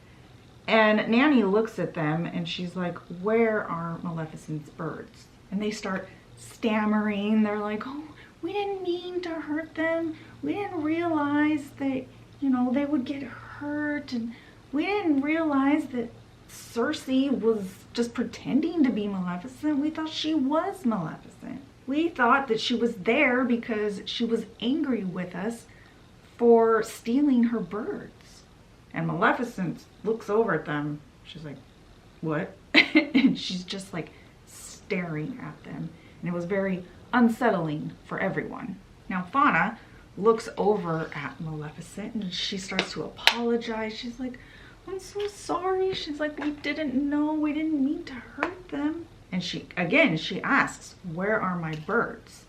And Nanny looks at them and she's like, where are Maleficent's birds? And they start stammering. They're like, oh, we didn't mean to hurt them. We didn't realize that, you know, they would get hurt. And we didn't realize that Circe was just pretending to be Maleficent. We thought she was Maleficent. We thought that she was there because she was angry with us for stealing her birds. And Maleficent looks over at them. She's like, what? And she's just like staring at them. And it was very unsettling for everyone. Now Fauna looks over at Maleficent and she starts to apologize. She's like, I'm so sorry. She's like, we didn't know. We didn't mean to hurt them. And she asks, where are my birds?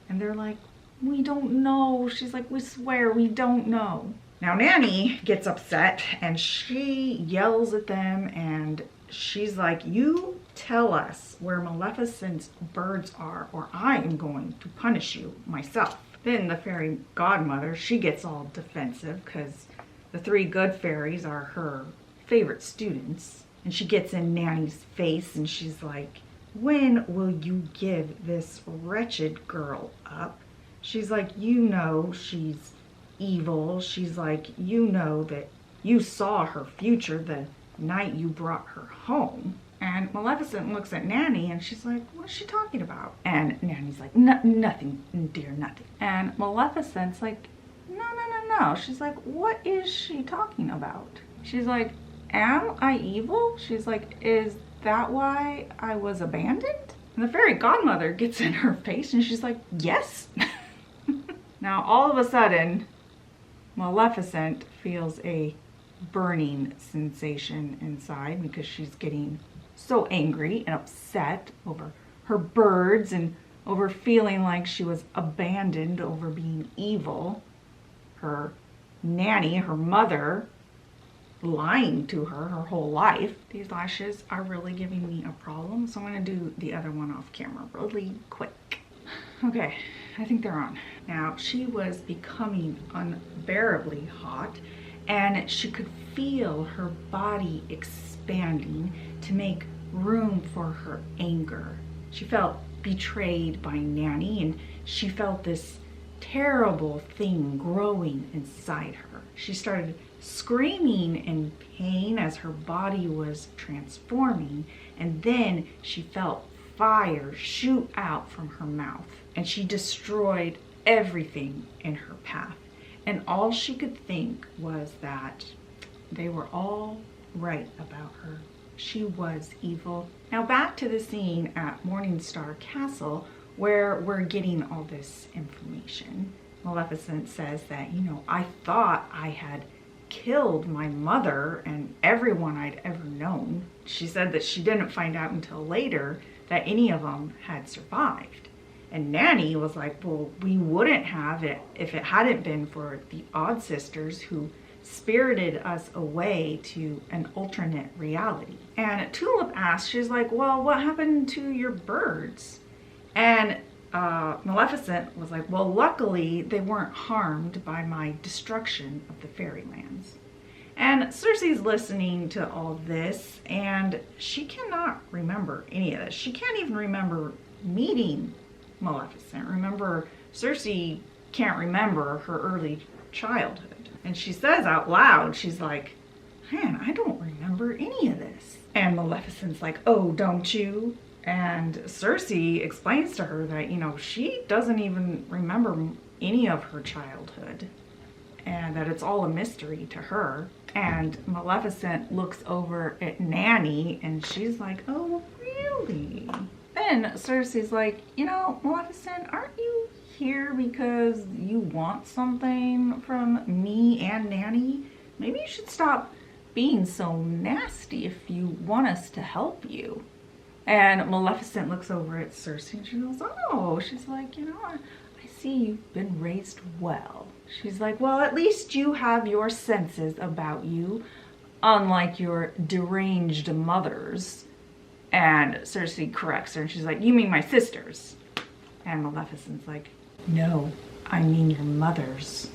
And they're like, we don't know. She's like, we swear we don't know. Now Nanny gets upset and she yells at them and she's like, you tell us where Maleficent's birds are or I am going to punish you myself. Then the fairy godmother, she gets all defensive because the three good fairies are her favorite students. And she gets in Nanny's face and she's like, when will you give this wretched girl up? She's like, you know she's evil. She's like, you know that you saw her future the night you brought her home. And Maleficent looks at Nanny and she's like, what is she talking about? And Nanny's like, nothing, dear, nothing. And Maleficent's like, no. She's like, what is she talking about? She's like, am I evil? She's like, is that why I was abandoned? And the fairy godmother gets in her face and she's like, yes. Now all of a sudden, Maleficent feels a burning sensation inside because she's getting so angry and upset over her birds and over feeling like she was abandoned, over being evil. Her nanny, her mother, lying to her whole life. These lashes are really giving me a problem, so I'm going to do the other one off camera really quick. Okay, I think they're on. Now, she was becoming unbearably hot and she could feel her body expanding to make room for her anger. She felt betrayed by Nanny and she felt this terrible thing growing inside her. She started screaming in pain as her body was transforming, and then she felt fire shoot out from her mouth and she destroyed everything in her path. And all she could think was that they were all right about her. She was evil. Now back to the scene at Morningstar Castle where we're getting all this information. Maleficent says that, you know, I thought I had killed my mother and everyone I'd ever known. She said that she didn't find out until later that any of them had survived. And Nanny was like, well, we wouldn't have it if it hadn't been for the Odd Sisters who spirited us away to an alternate reality. And Tulip asked, she's like, well, what happened to your birds? And Maleficent was like, well, luckily they weren't harmed by my destruction of the fairylands. And Cersei's listening to all this and she cannot remember any of this. She can't even remember meeting Maleficent. Remember, Cersei can't remember her early childhood. And she says out loud, she's like, man, I don't remember any of this. And Maleficent's like, oh, don't you? And Cersei explains to her that, you know, she doesn't even remember any of her childhood and that it's all a mystery to her. And Maleficent looks over at Nanny and she's like, oh, really? Then Cersei's like, you know, Maleficent, aren't you here because you want something from me and Nanny? Maybe you should stop being so nasty if you want us to help you. And Maleficent looks over at Cersei and she goes, oh, she's like, you know, I see you've been raised well. She's like, well, at least you have your senses about you, unlike your deranged mothers. And Cersei corrects her and she's like, you mean my sisters? And Maleficent's like, no, I mean your mothers.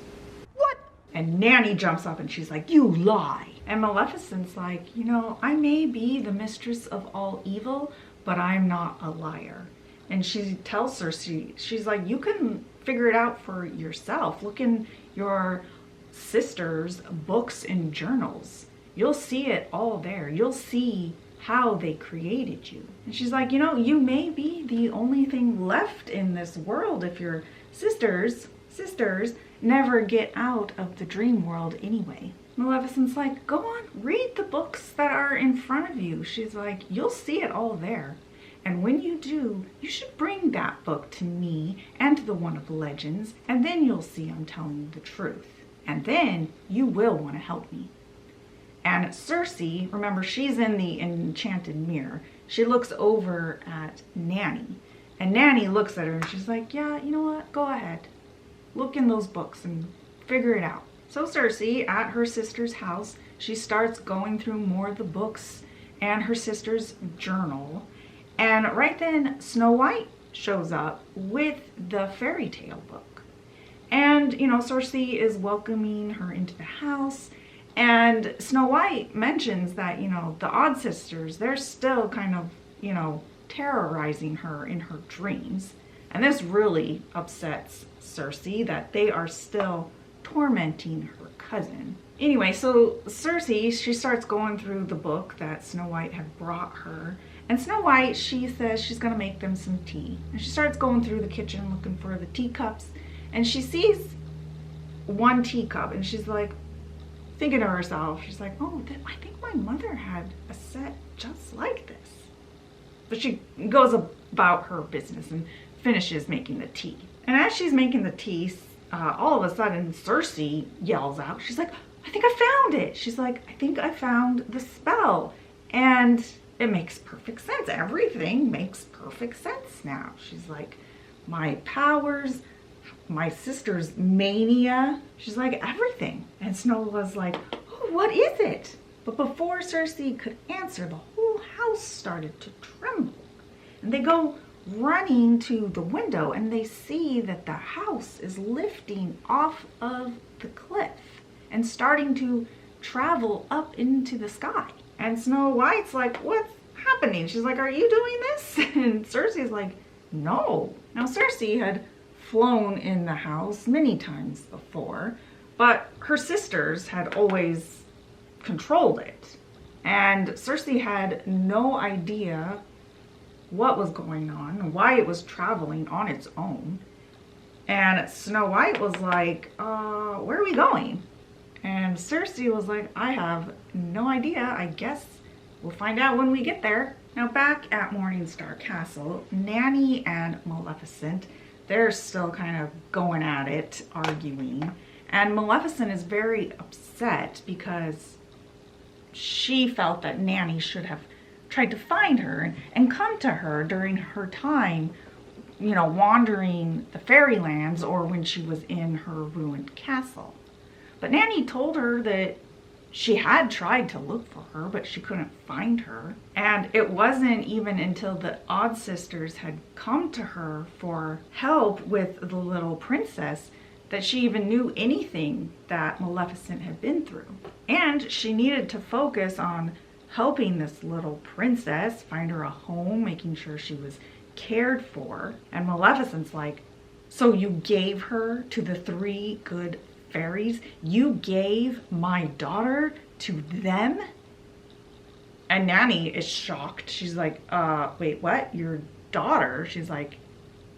What? And Nanny jumps up and she's like, you lie. And Maleficent's like, you know, I may be the mistress of all evil, but I'm not a liar. And she tells Cersei, she's like, you can figure it out for yourself. Look in your sister's books and journals. You'll see it all there. You'll see how they created you. And she's like, you know, you may be the only thing left in this world if your sisters never get out of the dream world anyway. Maleficent's like, go on, read the books that are in front of you. She's like, you'll see it all there. And when you do, you should bring that book to me and to the one of legends, and then you'll see I'm telling you the truth. And then you will want to help me. And Circe, remember, she's in the enchanted mirror. She looks over at Nanny. And Nanny looks at her and she's like, yeah, you know what? Go ahead. Look in those books and figure it out. So Circe, at her sister's house, she starts going through more of the books and her sister's journal. And right then, Snow White shows up with the fairy tale book. And, you know, Circe is welcoming her into the house. And Snow White mentions that, you know, the Odd Sisters, they're still kind of, you know, terrorizing her in her dreams. And this really upsets Circe that they are still tormenting her cousin. Anyway, so Circe, she starts going through the book that Snow White had brought her. And Snow White, she says she's gonna make them some tea. And she starts going through the kitchen looking for the teacups. And she sees one teacup and she's like, thinking to herself, she's like, oh, I think my mother had a set just like this. But she goes about her business and finishes making the tea. And as she's making the tea, all of a sudden Circe yells out, she's like, I think I found it. She's like, I think I found the spell. And it makes perfect sense. Everything makes perfect sense now. She's like, my powers, my sister's mania. She's like, everything. And Snow was like, oh, what is it? But before Circe could answer, the whole house started to tremble. And they go running to the window and they see that the house is lifting off of the cliff and starting to travel up into the sky. And Snow White's like, what's happening? She's like, are you doing this? And Circe's like, no. Now Circe had flown in the house many times before, but her sisters had always controlled it. And Circe had no idea what was going on, why it was traveling on its own. And Snow White was like, where are we going? And Circe was like, I have no idea. I guess we'll find out when we get there. Now back at Morningstar Castle, Nanny and Maleficent, they're still kind of going at it, arguing. And Maleficent is very upset because she felt that Nanny should have tried to find her and come to her during her time, you know, wandering the fairylands or when she was in her ruined castle. But Nanny told her that she had tried to look for her, but she couldn't find her. And it wasn't even until the Odd Sisters had come to her for help with the little princess that she even knew anything that Maleficent had been through. And she needed to focus on helping this little princess find her a home, making sure she was cared for. And Maleficent's like, so you gave her to the three good fairies? You gave my daughter to them? And Nanny is shocked. She's like, wait, what? Your daughter? She's like,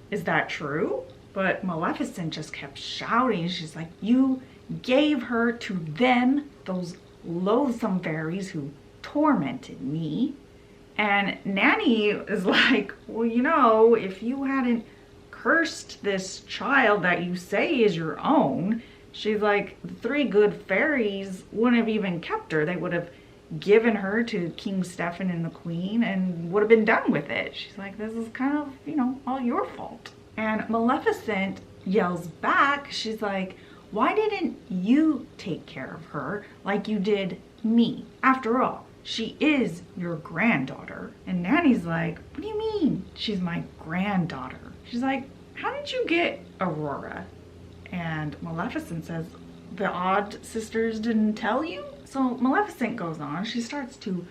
is that true? But Maleficent just kept shouting. She's like, you gave her to them, those loathsome fairies who tormented me. And Nanny is like, well, you know, if you hadn't cursed this child that you say is your own, she's like, the three good fairies wouldn't have even kept her. They would have given her to King Stephen and the Queen and would have been done with it. She's like, this is kind of, you know, all your fault. And Maleficent yells back. She's like, why didn't you take care of her like you did me? After all, she is your granddaughter. And Nanny's like, what do you mean she's my granddaughter? She's like, how did you get Aurora? And Maleficent says, the Odd Sisters didn't tell you? So Maleficent goes on. She starts to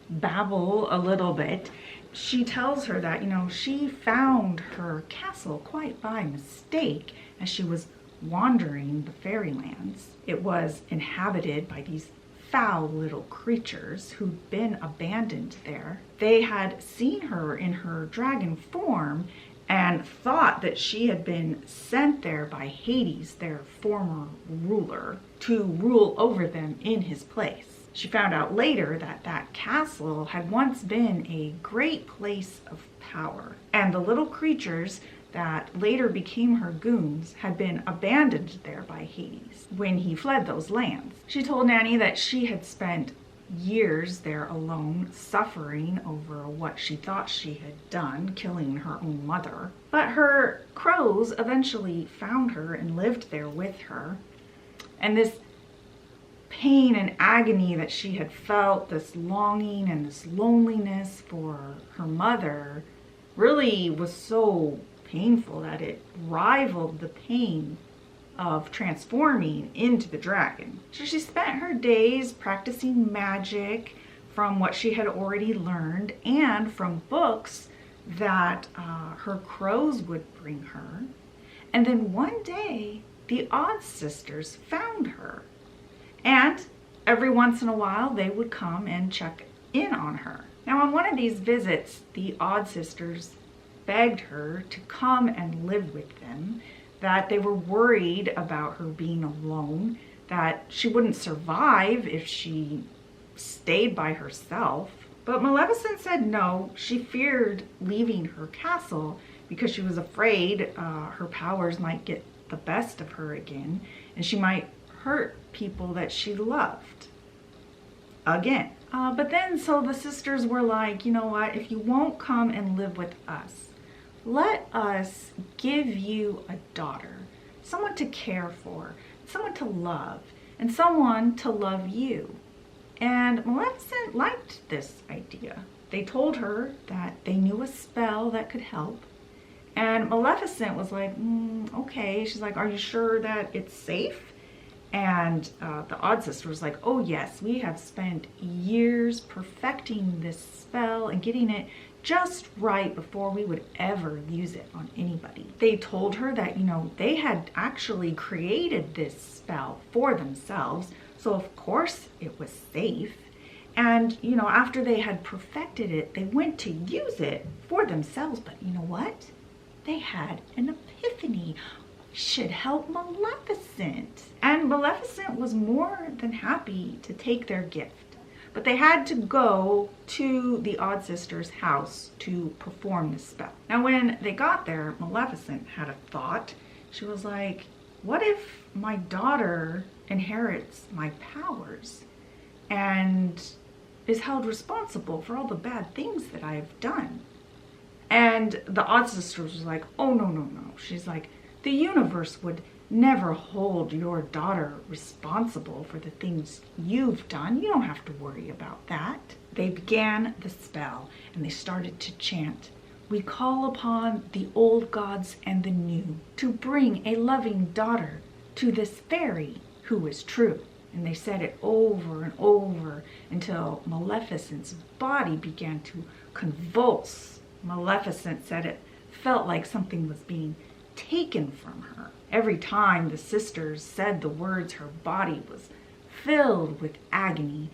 babble a little bit. She tells her that, you know, she found her castle quite by mistake as she was wandering the fairylands. It was inhabited by these foul little creatures who'd been abandoned there. They had seen her in her dragon form and thought that she had been sent there by Hades, their former ruler, to rule over them in his place. She found out later that that castle had once been a great place of power, and the little creatures that later became her goons had been abandoned there by Hades when he fled those lands. She told Nanny that she had spent years there alone, suffering over what she thought she had done, killing her own mother. But her crows eventually found her and lived there with her. And this pain and agony that she had felt, this longing and this loneliness for her mother, really was so painful that it rivaled the pain of transforming into the dragon. So she spent her days practicing magic from what she had already learned and from books that her crows would bring her. And then one day, the Odd Sisters found her. And every once in a while, they would come and check in on her. Now, on one of these visits, the Odd Sisters begged her to come and live with them, that they were worried about her being alone, that she wouldn't survive if she stayed by herself. But Maleficent said no. She feared leaving her castle because she was afraid her powers might get the best of her again, and she might hurt people that she loved again. But then, so the sisters were like, you know what, if you won't come and live with us, let us give you a daughter, someone to care for, someone to love, and someone to love you. And Maleficent liked this idea. They told her that they knew a spell that could help. And Maleficent was like, okay. She's like, are you sure that it's safe? And the Odd Sister was like, oh yes, we have spent years perfecting this spell and getting it just right before we would ever use it on anybody. They told her that, you know, they had actually created this spell for themselves, so of course it was safe. And, you know, after they had perfected it, they went to use it for themselves, but you know what? They had an epiphany. We should help Maleficent. And Maleficent was more than happy to take their gift. But they had to go to the Odd Sisters' house to perform the spell. Now, when they got there, Maleficent had a thought. She was like, what if my daughter inherits my powers and is held responsible for all the bad things that I have done? And the Odd Sisters was like, oh, no, no, no. She's like, the universe would never hold your daughter responsible for the things you've done. You don't have to worry about that. They began the spell and they started to chant, we call upon the old gods and the new to bring a loving daughter to this fairy who is true. And they said it over and over until Maleficent's body began to convulse. Maleficent said it felt like something was being taken from her. Every time the sisters said the words, her body was filled with agony.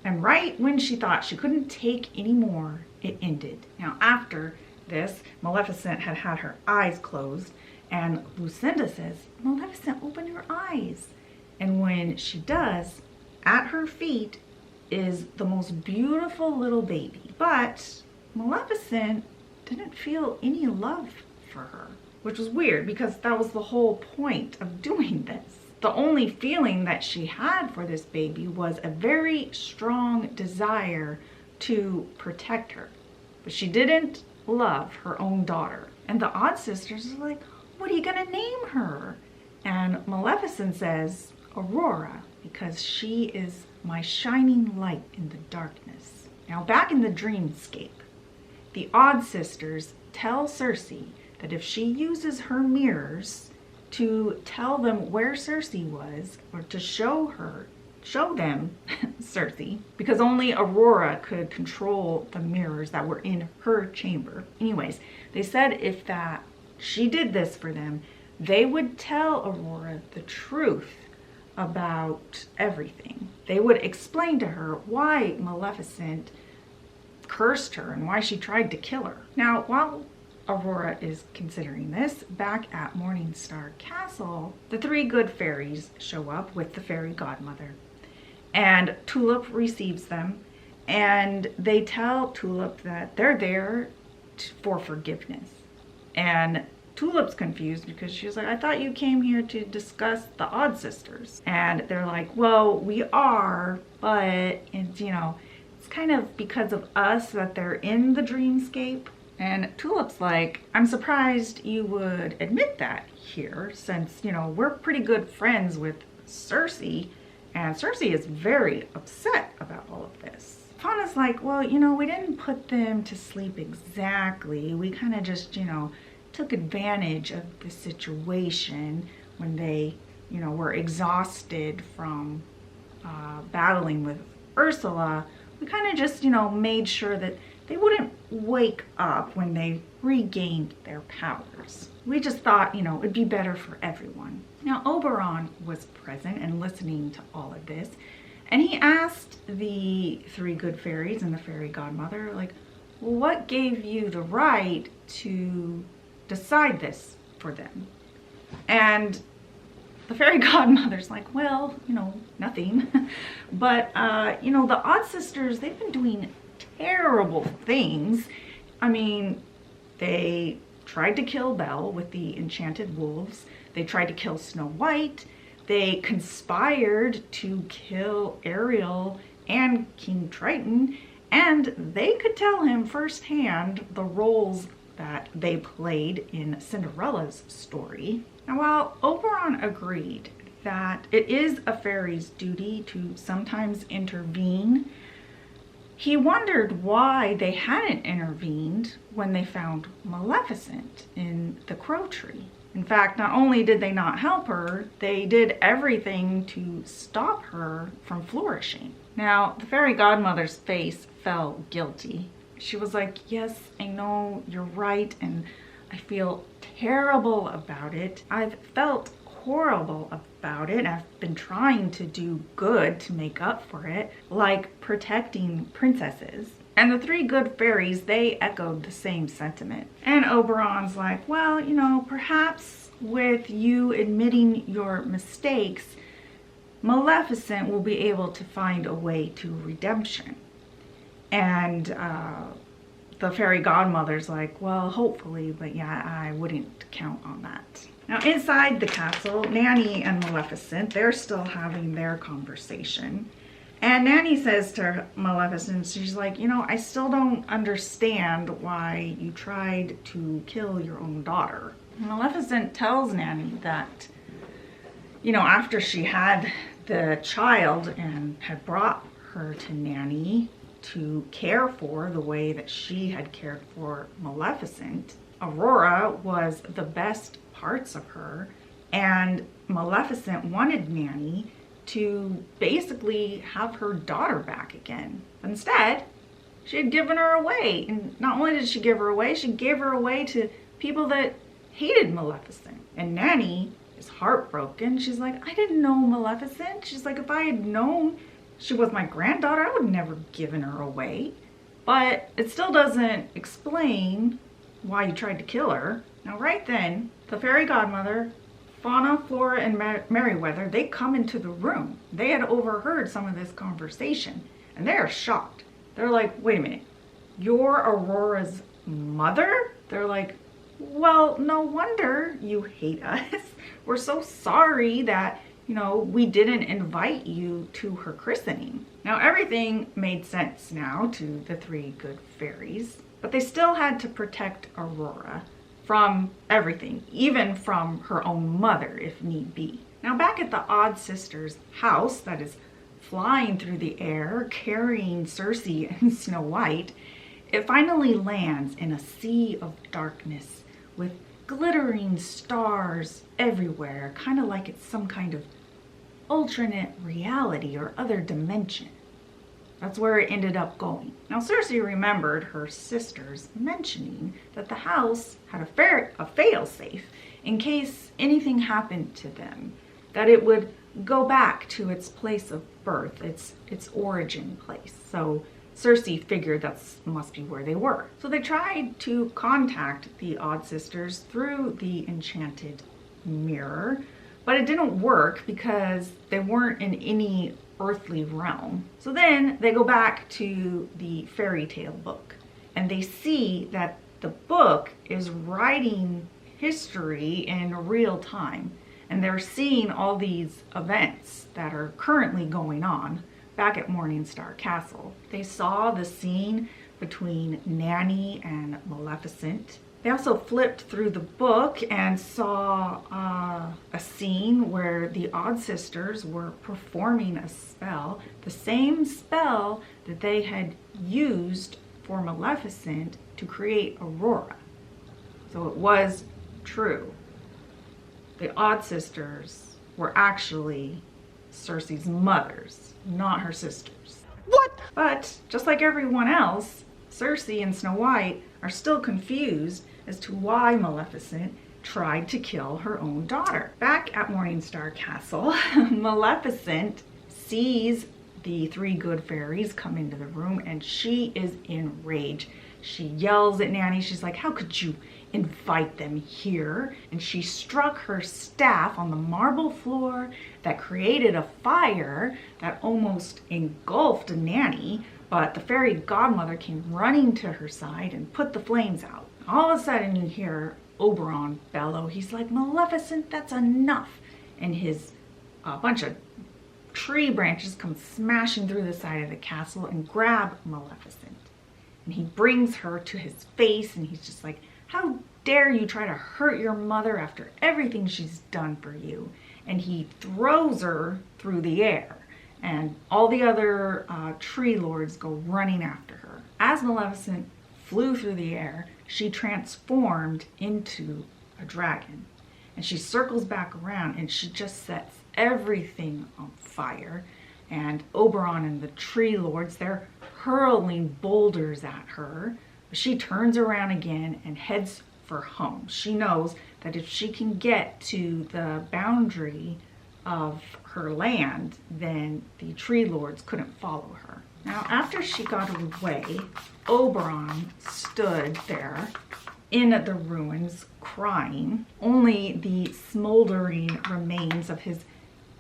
And right when she thought she couldn't take any more, it ended. Now, after this, Maleficent had had her eyes closed, and Lucinda says, Maleficent, open your eyes. And when she does, at her feet is the most beautiful little baby. But Maleficent didn't feel any love for her, which was weird because that was the whole point of doing this. The only feeling that she had for this baby was a very strong desire to protect her. But she didn't love her own daughter. And the Odd Sisters are like, what are you gonna name her? And Maleficent says, Aurora, because she is my shining light in the darkness. Now, back in the dreamscape, the Odd Sisters tell Cersei that if she uses her mirrors to tell them where Cersei was, or to show them Cersei, because only Aurora could control the mirrors that were in her chamber. Anyways, they said if that she did this for them, they would tell Aurora the truth about everything. They would explain to her why Maleficent cursed her and why she tried to kill her. Now, while Aurora is considering this, back at Morningstar Castle, the three good fairies show up with the fairy godmother. And Tulip receives them, and they tell Tulip that they're there for forgiveness. And Tulip's confused because she's like, I thought you came here to discuss the Odd Sisters. And they're like, well, we are, but it's, you know, it's kind of because of us that they're in the dreamscape. And Tulip's like, I'm surprised you would admit that here, since, you know, we're pretty good friends with Cersei, and Cersei is very upset about all of this. Fauna's like, well, you know, we didn't put them to sleep exactly. We kind of just, you know, took advantage of the situation when they, you know, were exhausted from battling with Ursula. We kind of just, you know, made sure that they wouldn't wake up when they regained their powers. We just thought, you know, it'd be better for everyone. Now, Oberon was present and listening to all of this, and he asked the three good fairies and the fairy godmother, like, well, what gave you the right to decide this for them? And the fairy godmother's like, well, you know, nothing. But, you know, the Odd Sisters, they've been doing terrible things. I mean, they tried to kill Belle with the enchanted wolves. They tried to kill Snow White. They conspired to kill Ariel and King Triton. And they could tell him firsthand the roles that they played in Cinderella's story. Now, while Oberon agreed that it is a fairy's duty to sometimes intervene, he wondered why they hadn't intervened when they found Maleficent in the Crow Tree. In fact, not only did they not help her, they did everything to stop her from flourishing. Now, the fairy godmother's face felt guilty. She was like, yes, I know you're right, and I feel terrible about it. I've felt horrible about it. I've been trying to do good to make up for it, like protecting princesses. And the three good fairies, they echoed the same sentiment. And Oberon's like, well, you know, perhaps with you admitting your mistakes, Maleficent will be able to find a way to redemption. And the fairy godmother's like, well, hopefully, but yeah, I wouldn't count on that. Now, inside the castle, Nanny and Maleficent, they're still having their conversation. And Nanny says to Maleficent, she's like, you know, I still don't understand why you tried to kill your own daughter. Maleficent tells Nanny that, you know, after she had the child and had brought her to Nanny to care for the way that she had cared for Maleficent, Aurora was the best parts of her, and Maleficent wanted Nanny to basically have her daughter back again. But instead, she had given her away. And not only did she give her away, she gave her away to people that hated Maleficent. And Nanny is heartbroken. She's like, I didn't know Maleficent. She's like, if I had known she was my granddaughter, I would never have given her away. But it still doesn't explain why you tried to kill her. Now, right then, the fairy godmother, Fauna, Flora, and Merryweather, they come into the room. They had overheard some of this conversation, and they are shocked. They're like, wait a minute, you're Aurora's mother? They're like, well, no wonder you hate us. We're so sorry that, you know, we didn't invite you to her christening. Now, everything made sense now to the three good fairies, but they still had to protect Aurora from everything, even from her own mother, if need be. Now, back at the Odd Sisters' house that is flying through the air, carrying Cersei and Snow White, it finally lands in a sea of darkness with glittering stars everywhere, kind of like it's some kind of alternate reality or other dimension. That's where it ended up going. Now, Cersei remembered her sisters mentioning that the house had a fail-safe in case anything happened to them, that it would go back to its place of birth, its origin place. So Cersei figured that must be where they were. So they tried to contact the Odd Sisters through the enchanted mirror, but it didn't work because they weren't in any earthly realm. So then they go back to the fairy tale book, and they see that the book is writing history in real time, and they're seeing all these events that are currently going on back at Morningstar Castle. They saw the scene between Nanny and Maleficent. They also flipped through the book and saw a scene where the Odd Sisters were performing a spell, the same spell that they had used for Maleficent to create Aurora. So it was true. The Odd Sisters were actually Cersei's mothers, not her sisters. What? But just like everyone else, Cersei and Snow White are still confused as to why Maleficent tried to kill her own daughter. Back at Morningstar Castle, Maleficent sees the three good fairies come into the room and she is enraged. She yells at Nanny. She's like, how could you invite them here? And she struck her staff on the marble floor that created a fire that almost engulfed Nanny, but the fairy godmother came running to her side and put the flames out. All of a sudden you hear Oberon bellow. He's like, Maleficent, that's enough. And his bunch of tree branches come smashing through the side of the castle and grab Maleficent. And he brings her to his face and he's just like, how dare you try to hurt your mother after everything she's done for you? And he throws her through the air, and all the other tree lords go running after her. As Maleficent flew through the air, she transformed into a dragon. And she circles back around and she just sets everything on fire. And Oberon and the tree lords, they're hurling boulders at her. She turns around again and heads for home. She knows that if she can get to the boundary of her land, then the tree lords couldn't follow her. Now, after she got away, Oberon stood there in the ruins crying. Only the smoldering remains of his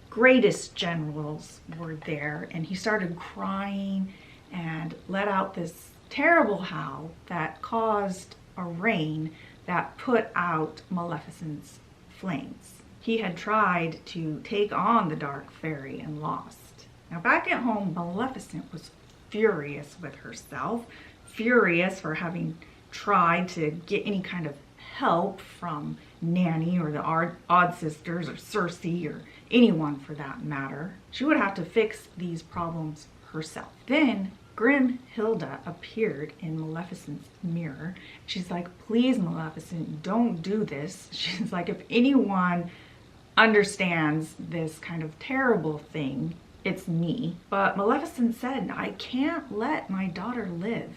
greatest generals were there, and he started crying and let out this terrible howl that caused a rain that put out Maleficent's flames. He had tried to take on the Dark Fairy and lost. Now back at home, Maleficent was furious with herself, furious for having tried to get any kind of help from Nanny or the Odd Sisters or Cersei or anyone for that matter. She would have to fix these problems herself. Then Grimhilda appeared in Maleficent's mirror. She's like, please, Maleficent, don't do this. She's like, if anyone understands this kind of terrible thing, it's me. But Maleficent said, I can't let my daughter live.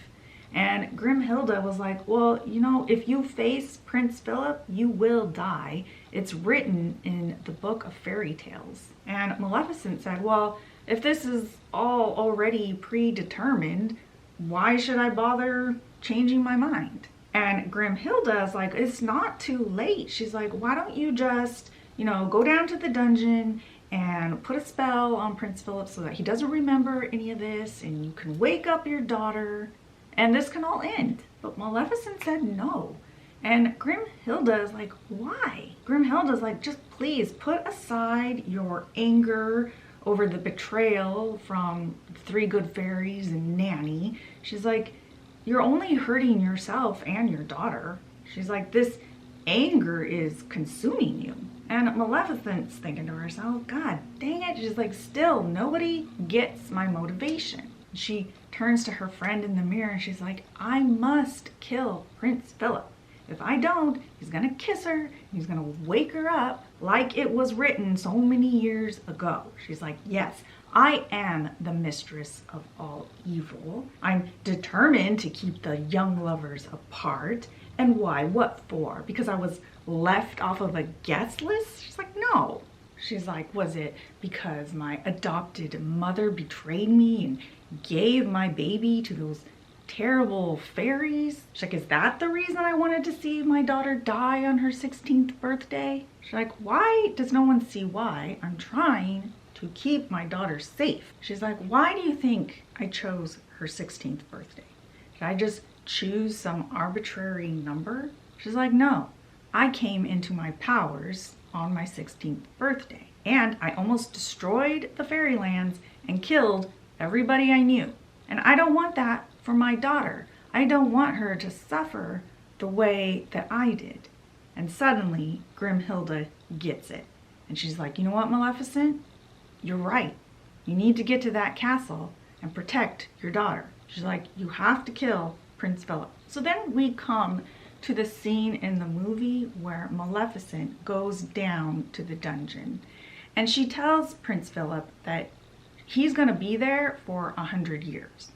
And Grimhilda was like, well, you know, if you face Prince Philip, you will die. It's written in the book of fairy tales. And Maleficent said, well, if this is all already predetermined, why should I bother changing my mind? And Grimhilda is like, it's not too late. She's like, why don't you just, go down to the dungeon and put a spell on Prince Philip so that he doesn't remember any of this, and you can wake up your daughter and this can all end. But Maleficent said no. And Grimhilda is like, why? Grimhilda's like, just please put aside your anger over the betrayal from the three good fairies and Nanny. She's like, you're only hurting yourself and your daughter. She's like, this anger is consuming you. And Maleficent's thinking to herself, God dang it. She's like, still, nobody gets my motivation. She turns to her friend in the mirror and she's like, I must kill Prince Philip. If I don't, he's gonna kiss her, he's gonna wake her up like it was written so many years ago. She's like, yes, I am the mistress of all evil. I'm determined to keep the young lovers apart. And why? What for? Because I was left off of a guest list? She's like, no, She's like, was it because my adopted mother betrayed me and gave my baby to those terrible fairies? She's like, is that the reason I wanted to see my daughter die on her 16th birthday? She's like, why does no one see why? I'm trying to keep my daughter safe. She's like, why do you think I chose her 16th birthday? Did I just choose some arbitrary number? She's like, no, I came into my powers on my 16th birthday and I almost destroyed the fairylands and killed everybody I knew. And I don't want that for my daughter. I don't want her to suffer the way that I did. And suddenly Grimhilda gets it. And she's like, you know what, Maleficent? You're right. You need to get to that castle and protect your daughter. She's like, you have to kill Prince Philip. So then we come to the scene in the movie where Maleficent goes down to the dungeon. And she tells Prince Philip that he's going to be there for 100 years.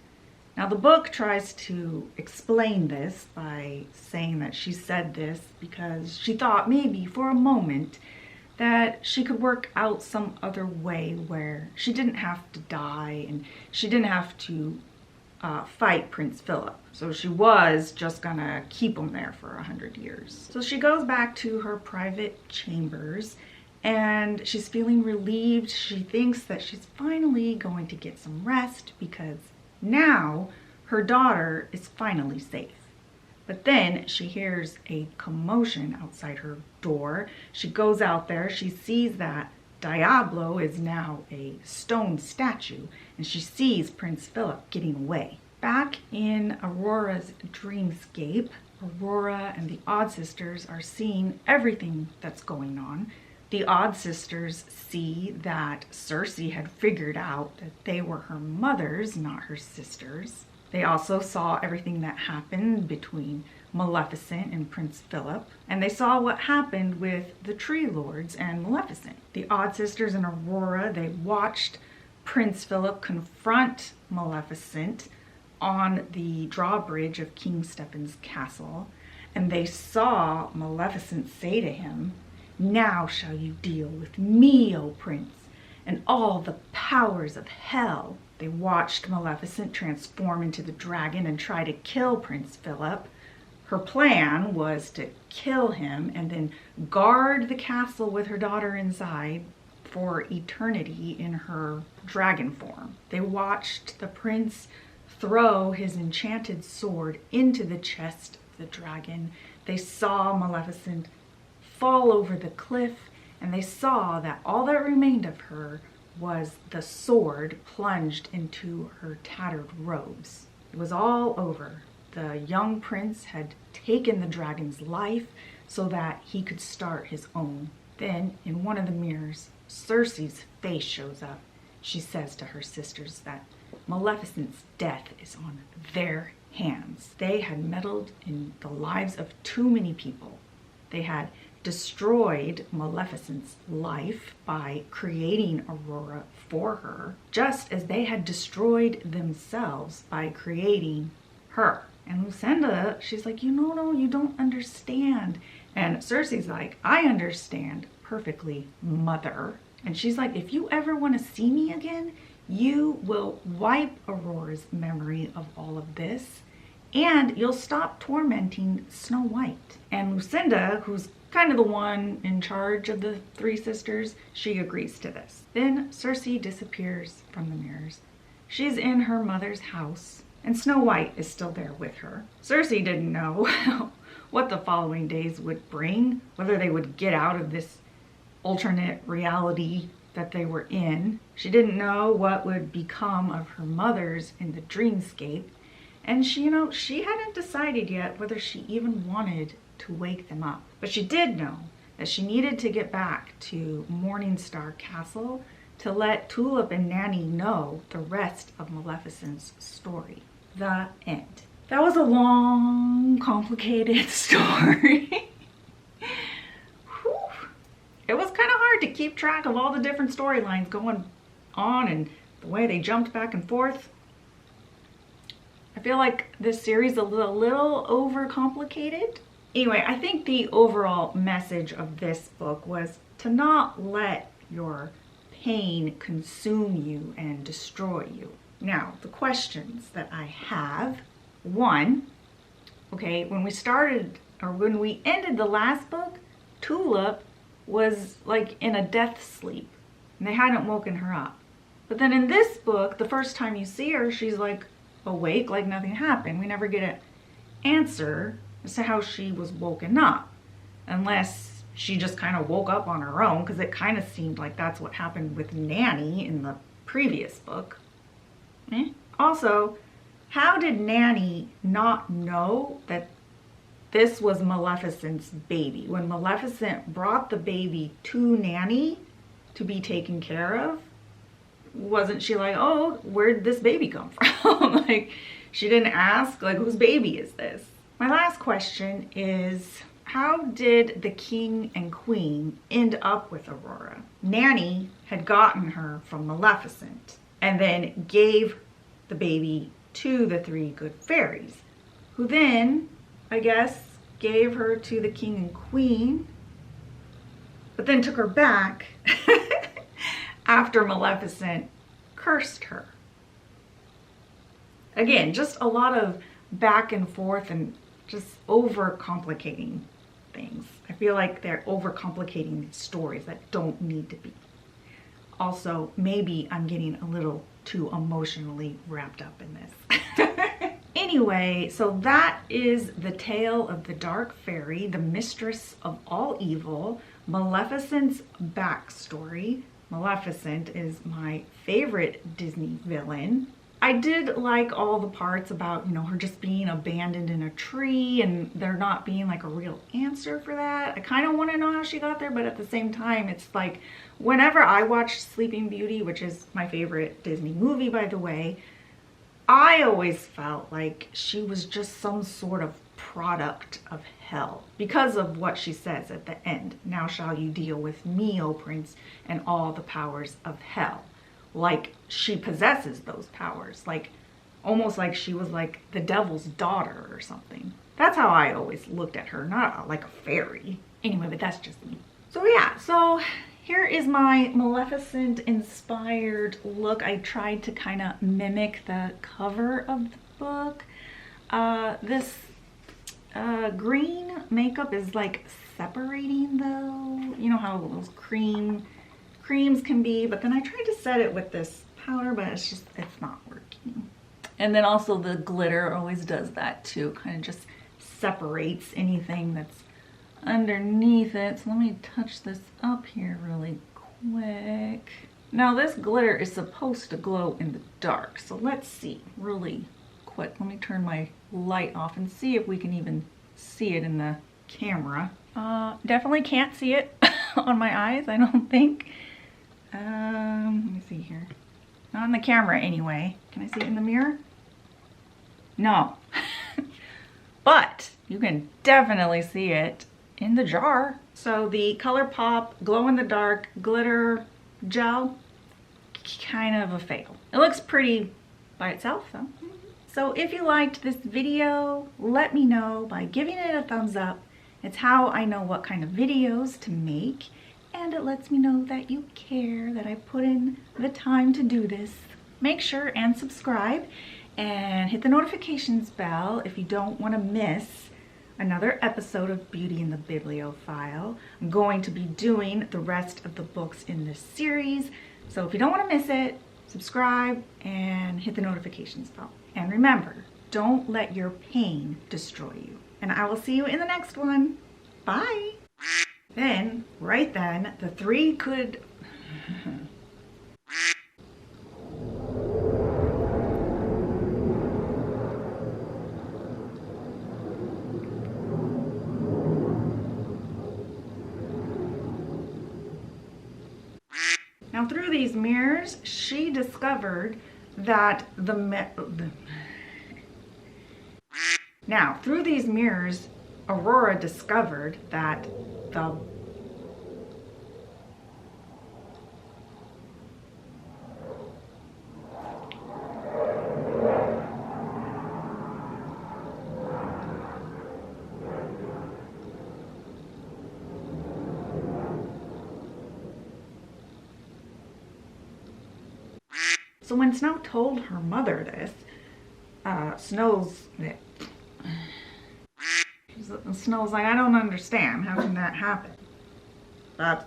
Now the book tries to explain this by saying that she said this because she thought maybe for a moment that she could work out some other way where she didn't have to die and she didn't have to fight Prince Philip. So she was just gonna keep him there for 100 years. So she goes back to her private chambers and she's feeling relieved. She thinks that she's finally going to get some rest because now her daughter is finally safe. But then she hears a commotion outside her door. She goes out there, she sees that Diablo is now a stone statue, and she sees Prince Philip getting away. Back in Aurora's dreamscape, Aurora and the Odd Sisters are seeing everything that's going on. The Odd Sisters see that Cersei had figured out that they were her mothers, not her sisters. They also saw everything that happened between Maleficent and Prince Philip, and they saw what happened with the Tree Lords and Maleficent. The Odd Sisters and Aurora, they watched Prince Philip confront Maleficent on the drawbridge of King Stephen's castle, and they saw Maleficent say to him, "Now shall you deal with me, O Prince, and all the powers of hell." They watched Maleficent transform into the dragon and try to kill Prince Philip. Her plan was to kill him and then guard the castle with her daughter inside for eternity in her dragon form. They watched the prince throw his enchanted sword into the chest of the dragon. They saw Maleficent fall over the cliff, and they saw that all that remained of her was the sword plunged into her tattered robes. It was all over. The young prince had taken the dragon's life so that he could start his own. Then, in one of the mirrors, Cersei's face shows up. She says to her sisters that Maleficent's death is on their hands. They had meddled in the lives of too many people. They had destroyed Maleficent's life by creating Aurora for her, just as they had destroyed themselves by creating her. And Lucinda, she's like, no, you don't understand. And Cersei's like, I understand perfectly, mother. And she's like, if you ever want to see me again, you will wipe Aurora's memory of all of this, and you'll stop tormenting Snow White. And Lucinda, who's kind of the one in charge of the three sisters, she agrees to this. Then Cersei disappears from the mirrors. She's in her mother's house, and Snow White is still there with her. Cersei didn't know what the following days would bring, whether they would get out of this alternate reality that they were in. She didn't know what would become of her mothers in the dreamscape, and she hadn't decided yet whether she even wanted to wake them up. But she did know that she needed to get back to Morningstar Castle to let Tulip and Nanny know the rest of Maleficent's story. The end. That was a long, complicated story. It was kind of hard to keep track of all the different storylines going on and the way they jumped back and forth. I feel like this series is a little overcomplicated. Anyway, I think the overall message of this book was to not let your pain consume you and destroy you. Now, the questions that I have, one, okay, when we started, or when we ended the last book, Tulip was like in a death sleep and they hadn't woken her up. But then in this book, the first time you see her, she's like awake, like nothing happened. We never get an answer as to how she was woken up, unless she just kind of woke up on her own, because it kind of seemed like that's what happened with Nanny in the previous book. Also, how did Nanny not know that this was Maleficent's baby? When Maleficent brought the baby to Nanny to be taken care of, wasn't she like, oh, where'd this baby come from? Like, she didn't ask, like, whose baby is this? My last question is, how did the king and queen end up with Aurora? Nanny had gotten her from Maleficent and then gave the baby to the three good fairies, who then, I guess, gave her to the king and queen, but then took her back after Maleficent cursed her. Again, just a lot of back and forth and just overcomplicating things. I feel like they're overcomplicating these stories that don't need to be. Also, maybe I'm getting a little too emotionally wrapped up in this. Anyway, so that is the tale of the Dark Fairy, the Mistress of All Evil, Maleficent's backstory. Maleficent is my favorite Disney villain. I did like all the parts about, you know, her just being abandoned in a tree and there not being like a real answer for that. I kind of want to know how she got there, but at the same time, it's like whenever I watch Sleeping Beauty, which is my favorite Disney movie, by the way, I always felt like she was just some sort of product of hell because of what she says at the end. Now shall you deal with me, O Prince, and all the powers of hell. Like she possesses those powers, like almost like she was like the devil's daughter or something. That's how I always looked at her, not like a fairy. Anyway, but that's just me. So yeah, so here is my Maleficent inspired look. I tried to kind of mimic the cover of the book. This green makeup is like separating though. You know how those creams can be, but then I tried to set it with this powder, but it's not working. And then also the glitter always does that too, kind of just separates anything that's underneath it. So let me touch this up here really quick. Now this glitter is supposed to glow in the dark, so let's see really quick. Let me turn my light off and see if we can even see it in the camera. Definitely can't see it on my eyes, I don't think. Let me see here. Not on the camera anyway. Can I see it in the mirror? No. But you can definitely see it in the jar. So the ColourPop glow in the dark glitter gel, kind of a fail. It looks pretty by itself though. So if you liked this video, let me know by giving it a thumbs up. It's how I know what kind of videos to make. And it lets me know that you care, that I put in the time to do this. Make sure and subscribe and hit the notifications bell if you don't want to miss another episode of Beauty and the Bibliophile. I'm going to be doing the rest of the books in this series. So if you don't want to miss it, subscribe and hit the notifications bell. And remember, don't let your pain destroy you. And I will see you in the next one. Bye. Then, right then, the three could... Now, through these mirrors, she discovered that Now, through these mirrors, Aurora discovered that the So when Snow told her mother this, Snow's like, I don't understand. How can that happen? That's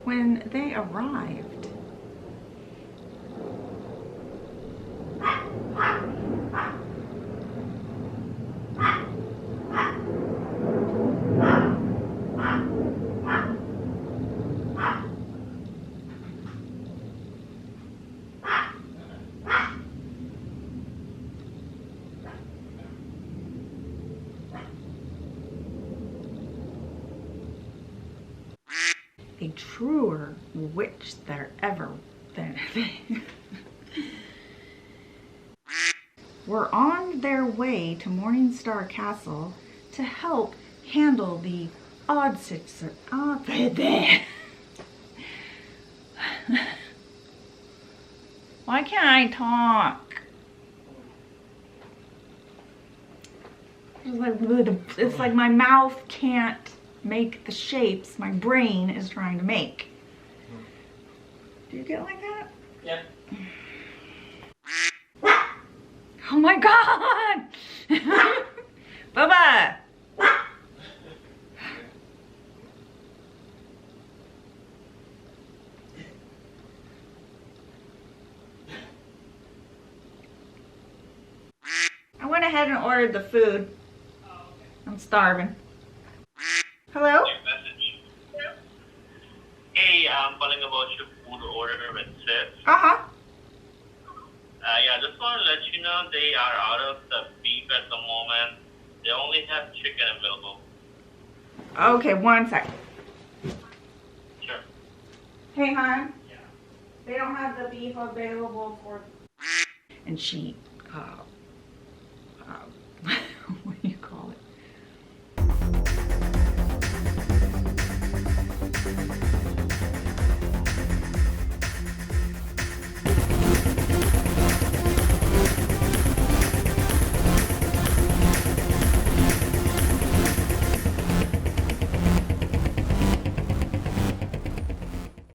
when they arrived. A truer witch there ever were on their way to Morningstar Castle to help handle the odd situation. Why can't I talk? It's like my mouth can't make the shapes my brain is trying to make. Do you get like that? Yeah. Oh my god! Bubba! I went ahead and ordered the food. Oh, okay. I'm starving. Hello? Message. Hey, I'm calling about your food order with Sis. Uh-huh. Yeah, just want to let you know they are out of the beef at the moment. They only have chicken available. Okay, one sec. Sure. Hey, hon. Yeah. They don't have the beef available for... And she, what do you